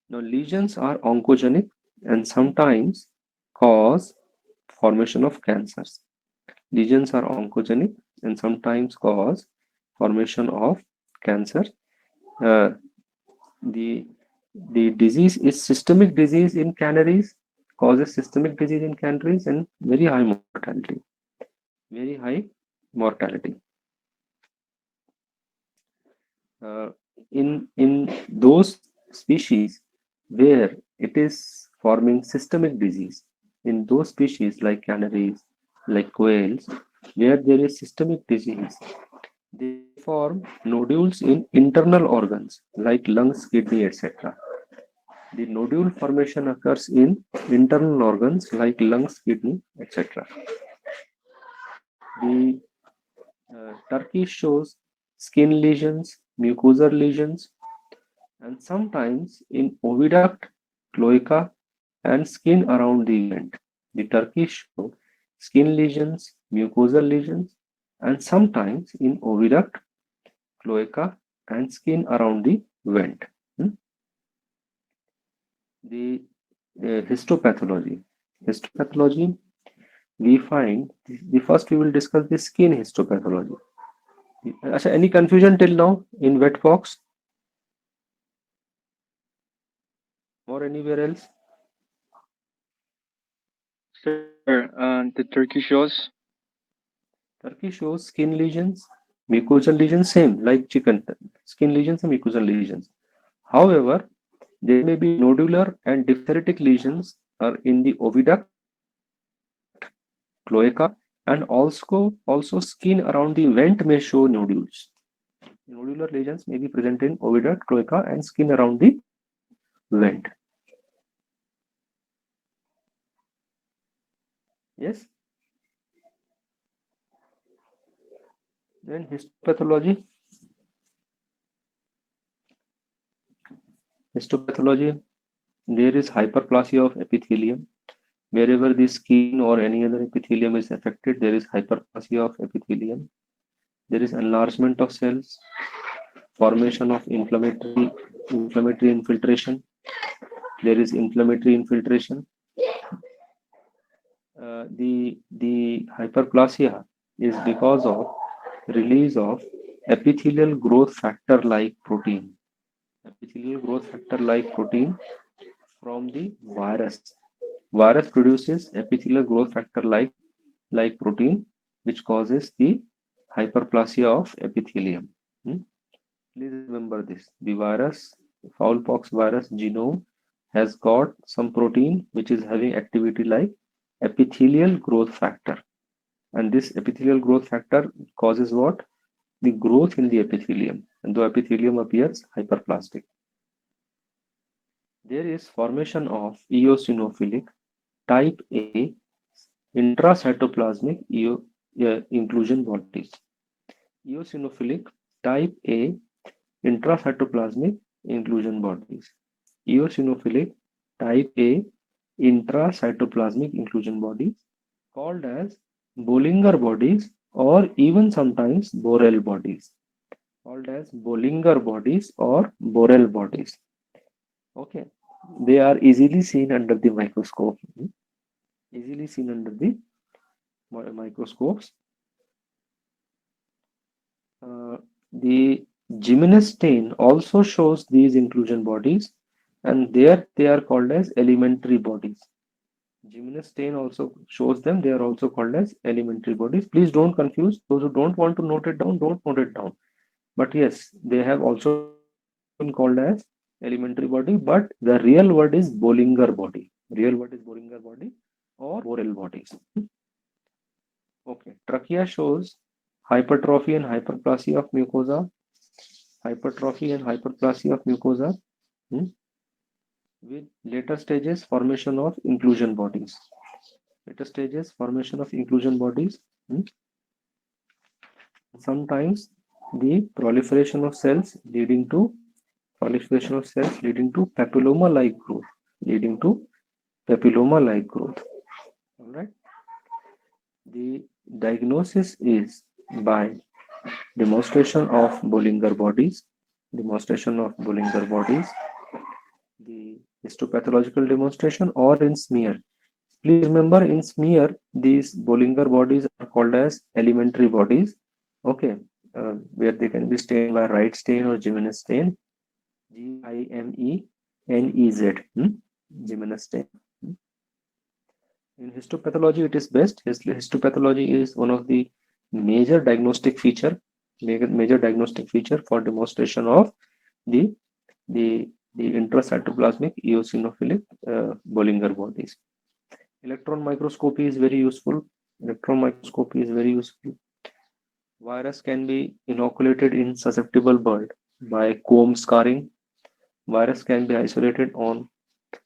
Now, lesions are oncogenic and sometimes cause formation of cancers. Lesions are oncogenic and sometimes cause formation of cancer. Uh, the disease is systemic disease in canaries, causes systemic disease in canaries and very high mortality. Very high mortality. In those species where it is forming systemic disease, in those species like canaries, like quails, where there is systemic disease, they form nodules in internal organs like lungs, kidney, etc. The nodule formation occurs in internal organs like lungs, kidney, etc. The turkey shows skin lesions, mucosal lesions, and sometimes in oviduct, cloaca, and skin around the vent. The turkey show skin lesions, mucosal lesions, and sometimes in oviduct, cloaca, and skin around the vent. Hmm? The histopathology. Histopathology, we find the first we will discuss the skin histopathology. Asha, any confusion till now in wet box or anywhere else? Sir, the turkey shows. Turkey shows skin lesions, mucosal lesions, same like chicken. Skin lesions and mucosal lesions. However, there may be nodular and diphtheritic lesions are in the oviduct, cloaca, and also skin around the vent may show nodules. Nodular lesions may be present in oviduct, cloaca, and skin around the vent. Yes. Then histopathology. Histopathology, there is hyperplasia of epithelium. Wherever the skin or any other epithelium is affected, there is hyperplasia of epithelium. There is enlargement of cells. formation of inflammatory infiltration. There is inflammatory infiltration. The hyperplasia is because of release of epithelial growth factor like protein. Epithelial growth factor like protein from the virus. Virus produces epithelial growth factor like protein, which causes the hyperplasia of epithelium. Please remember this. The virus, fowlpox virus genome, has got some protein which is having activity like epithelial growth factor. And this epithelial growth factor causes what? The growth in the epithelium. And the epithelium appears hyperplastic. There is formation of eosinophilic type A intracytoplasmic inclusion bodies. Eosinophilic type A intracytoplasmic inclusion bodies. Eosinophilic type A intracytoplasmic inclusion bodies called as Bollinger bodies or even sometimes Borel bodies. Called as Bollinger bodies or Borel bodies. Okay, they are easily seen under the microscope. Easily seen under the microscopes. The Jimenez stain also shows these inclusion bodies, and there they are called as elementary bodies. Jimenez stain also shows them. They are also called as elementary bodies. Please don't confuse. Those who don't want to note it down, don't note it down. But yes, they have also been called as elementary body, but the real word is Bollinger body. Real word is Bollinger body or Borel bodies. Okay, trachea shows hypertrophy and hyperplasia of mucosa. Hypertrophy and hyperplasia of mucosa. With later stages, formation of inclusion bodies. Later stages, formation of inclusion bodies. Sometimes the proliferation of cells leading to papilloma-like growth. All right. The diagnosis is by demonstration of Bollinger bodies. The histopathological demonstration or in smear. Please remember, in smear, these Bollinger bodies are called as elementary bodies. Okay, where they can be stained by Wright stain or Jimenez stain. Gimenez. Jimenez stain. In histopathology, it is best. Histopathology is one of the major diagnostic feature for demonstration of the intracytoplasmic eosinophilic Bollinger bodies. Electron microscopy is very useful. Virus can be inoculated in susceptible bird by comb scarring. Virus can be isolated on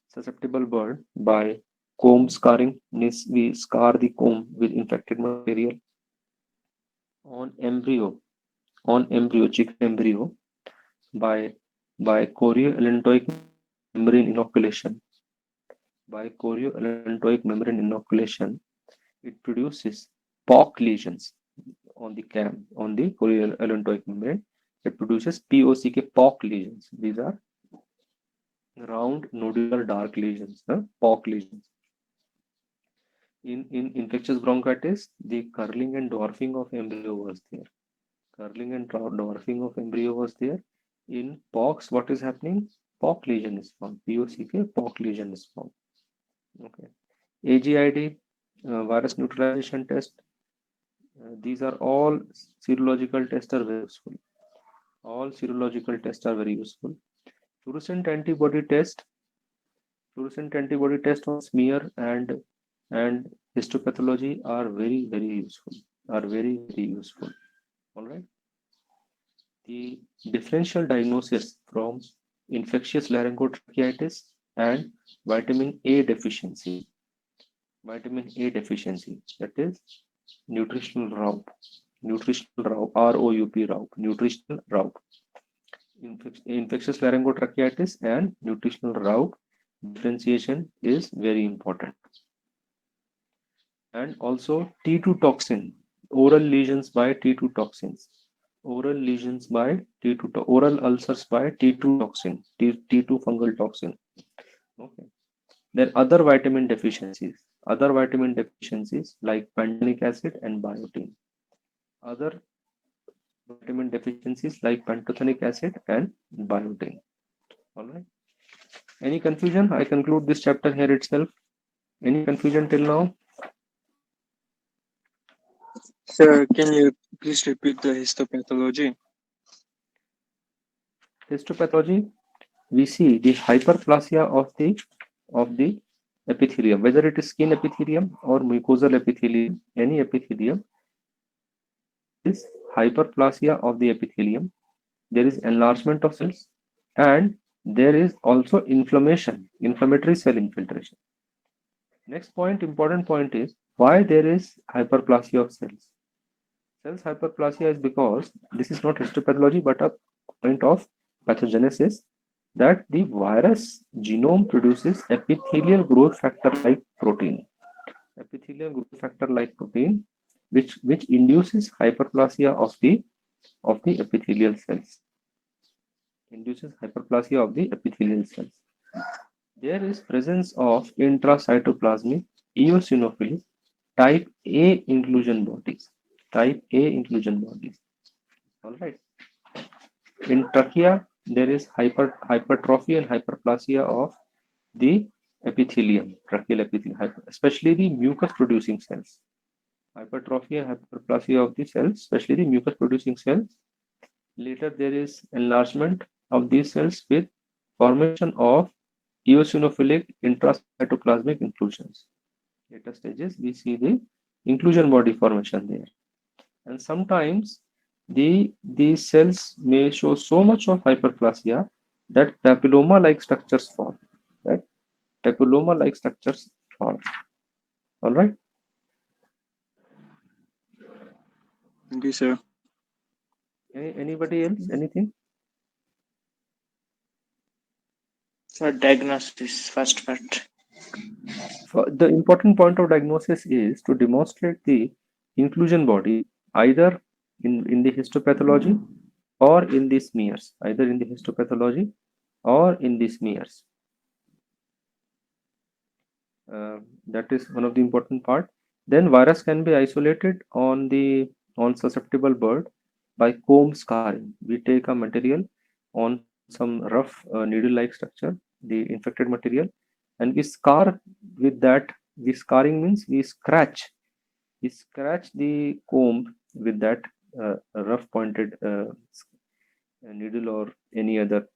susceptible bird by comb scarring. Means we scar the comb with infected material. On embryo, chicken embryo, by chorioallantoic membrane inoculation. It produces POC lesions on the chorioallantoic membrane. It produces POC lesions. These are round nodular dark lesions, POC lesions. In infectious bronchitis, the curling and dwarfing of embryo was there. In pox, what is happening? POC lesion is found. POC lesion is found. Okay. AGID, virus neutralization test. These are all serological tests are very useful. Fluorescent antibody test on smear and histopathology are very useful. All right. The differential diagnosis from infectious laryngotracheitis and vitamin A deficiency. That is nutritional RAUP. RAUP. Infectious laryngotracheitis and nutritional RAUP differentiation is very important. And also T2 toxin, oral lesions by T2 toxins. Oral lesions by oral ulcers by T2 toxin, T2 fungal toxin. Okay. Then other vitamin deficiencies. Other vitamin deficiencies like pantothenic acid and biotin. Other vitamin deficiencies like pantothenic acid and biotin. All right. Any confusion? I conclude this chapter here itself. Any confusion till now? Sir, can you please repeat the histopathology? Histopathology, we see the hyperplasia of the epithelium, whether it is skin epithelium or mucosal epithelium, any epithelium is hyperplasia of the epithelium. There is enlargement of cells and there is also inflammation, inflammatory cell infiltration. Next point, important point is why there is hyperplasia of cells. Cells hyperplasia is because this is not histopathology but a point of pathogenesis that the virus genome produces epithelial growth factor like protein. Epithelial growth factor like protein which induces hyperplasia of the epithelial cells. Induces hyperplasia of the epithelial cells. There is presence of intracytoplasmic eosinophilic type A inclusion bodies. Type A inclusion bodies. All right. In trachea, there is hypertrophy and hyperplasia of the epithelium, tracheal epithelium, especially the mucus producing cells. Hypertrophy and hyperplasia of the cells, especially the mucus producing cells. Later, there is enlargement of these cells with formation of eosinophilic intracytoplasmic inclusions. Later stages, we see the inclusion body formation there. And sometimes these cells may show so much of hyperplasia that papilloma-like structures form. That papilloma-like structures form. All right. Thank you, sir. Anybody else? Anything? So diagnosis, first part. The important point of diagnosis is to demonstrate the inclusion body either in the histopathology or in the smears, either in the histopathology or in the smears. That is one of the important part. Then virus can be isolated on susceptible bird by comb scarring. We take a material on some rough needle-like structure, the infected material, and we scar with that. The scarring means we scratch the comb with that rough pointed needle or any other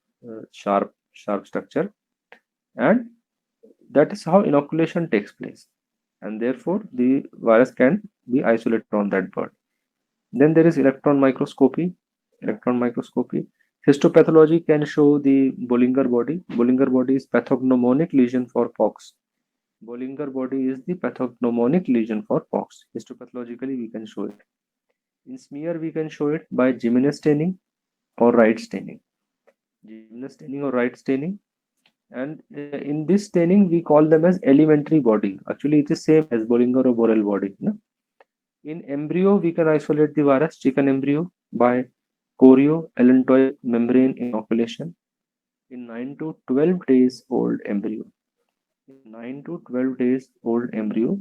sharp structure, and that is how inoculation takes place, and therefore the virus can be isolated on that bird. Then there is electron microscopy. Histopathology can show the Bollinger body. Bollinger body is pathognomonic lesion for pox. Bollinger body is the pathognomonic lesion for pox. Histopathologically, we can show it. In smear, we can show it by Gimenez staining or Wright staining. Gimenez staining or Wright staining. And in this staining, we call them as elementary body. Actually, it is same as Bollinger or Borel body. No? In embryo, we can isolate the virus, chicken embryo, by chorioallantoic membrane inoculation in 9 to 12 days old embryo. 9 to 12 days old embryo,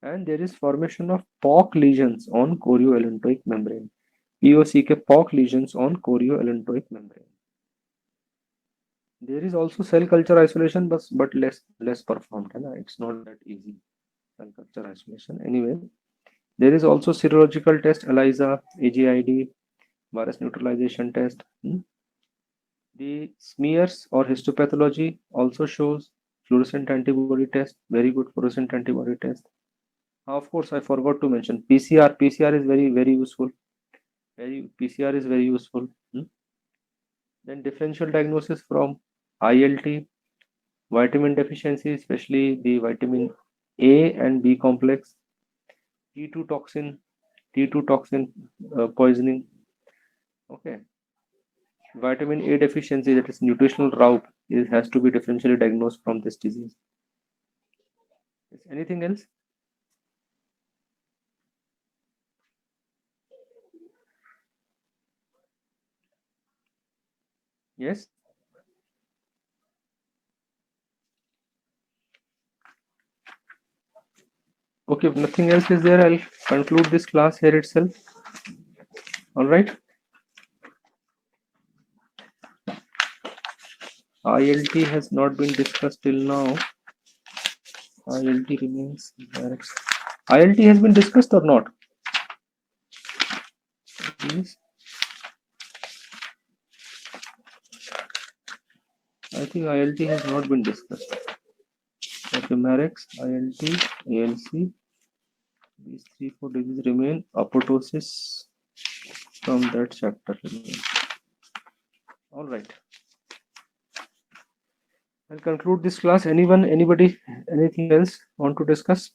and there is formation of POC lesions on chorioallantoic membrane. POCK POC lesions on chorioallantoic membrane. There is also cell culture isolation, but less performed. It's not that easy. Cell culture isolation. Anyway, there is also serological test, ELISA, AGID, virus neutralization test. The smears or histopathology also shows fluorescent antibody test, very good fluorescent antibody test. Of course, I forgot to mention PCR. PCR is very useful. PCR is very useful. Then differential diagnosis from ILT, vitamin deficiency, especially the vitamin A and B complex, T2 toxin poisoning. Okay. Vitamin A deficiency, that is nutritional raup, has to be differentially diagnosed from this disease. Is anything else? Yes. Okay, if nothing else is there, I'll conclude this class here itself. All right. ILT has not been discussed till now. ILT remains direct. ILT has been discussed or not? Please. I think ILT has not been discussed. Okay, Marex, ILT, ALC. These 3-4 diseases remain. Apoptosis from that chapter remain. All right. I'll conclude this class. Anyone, anybody, anything else want to discuss?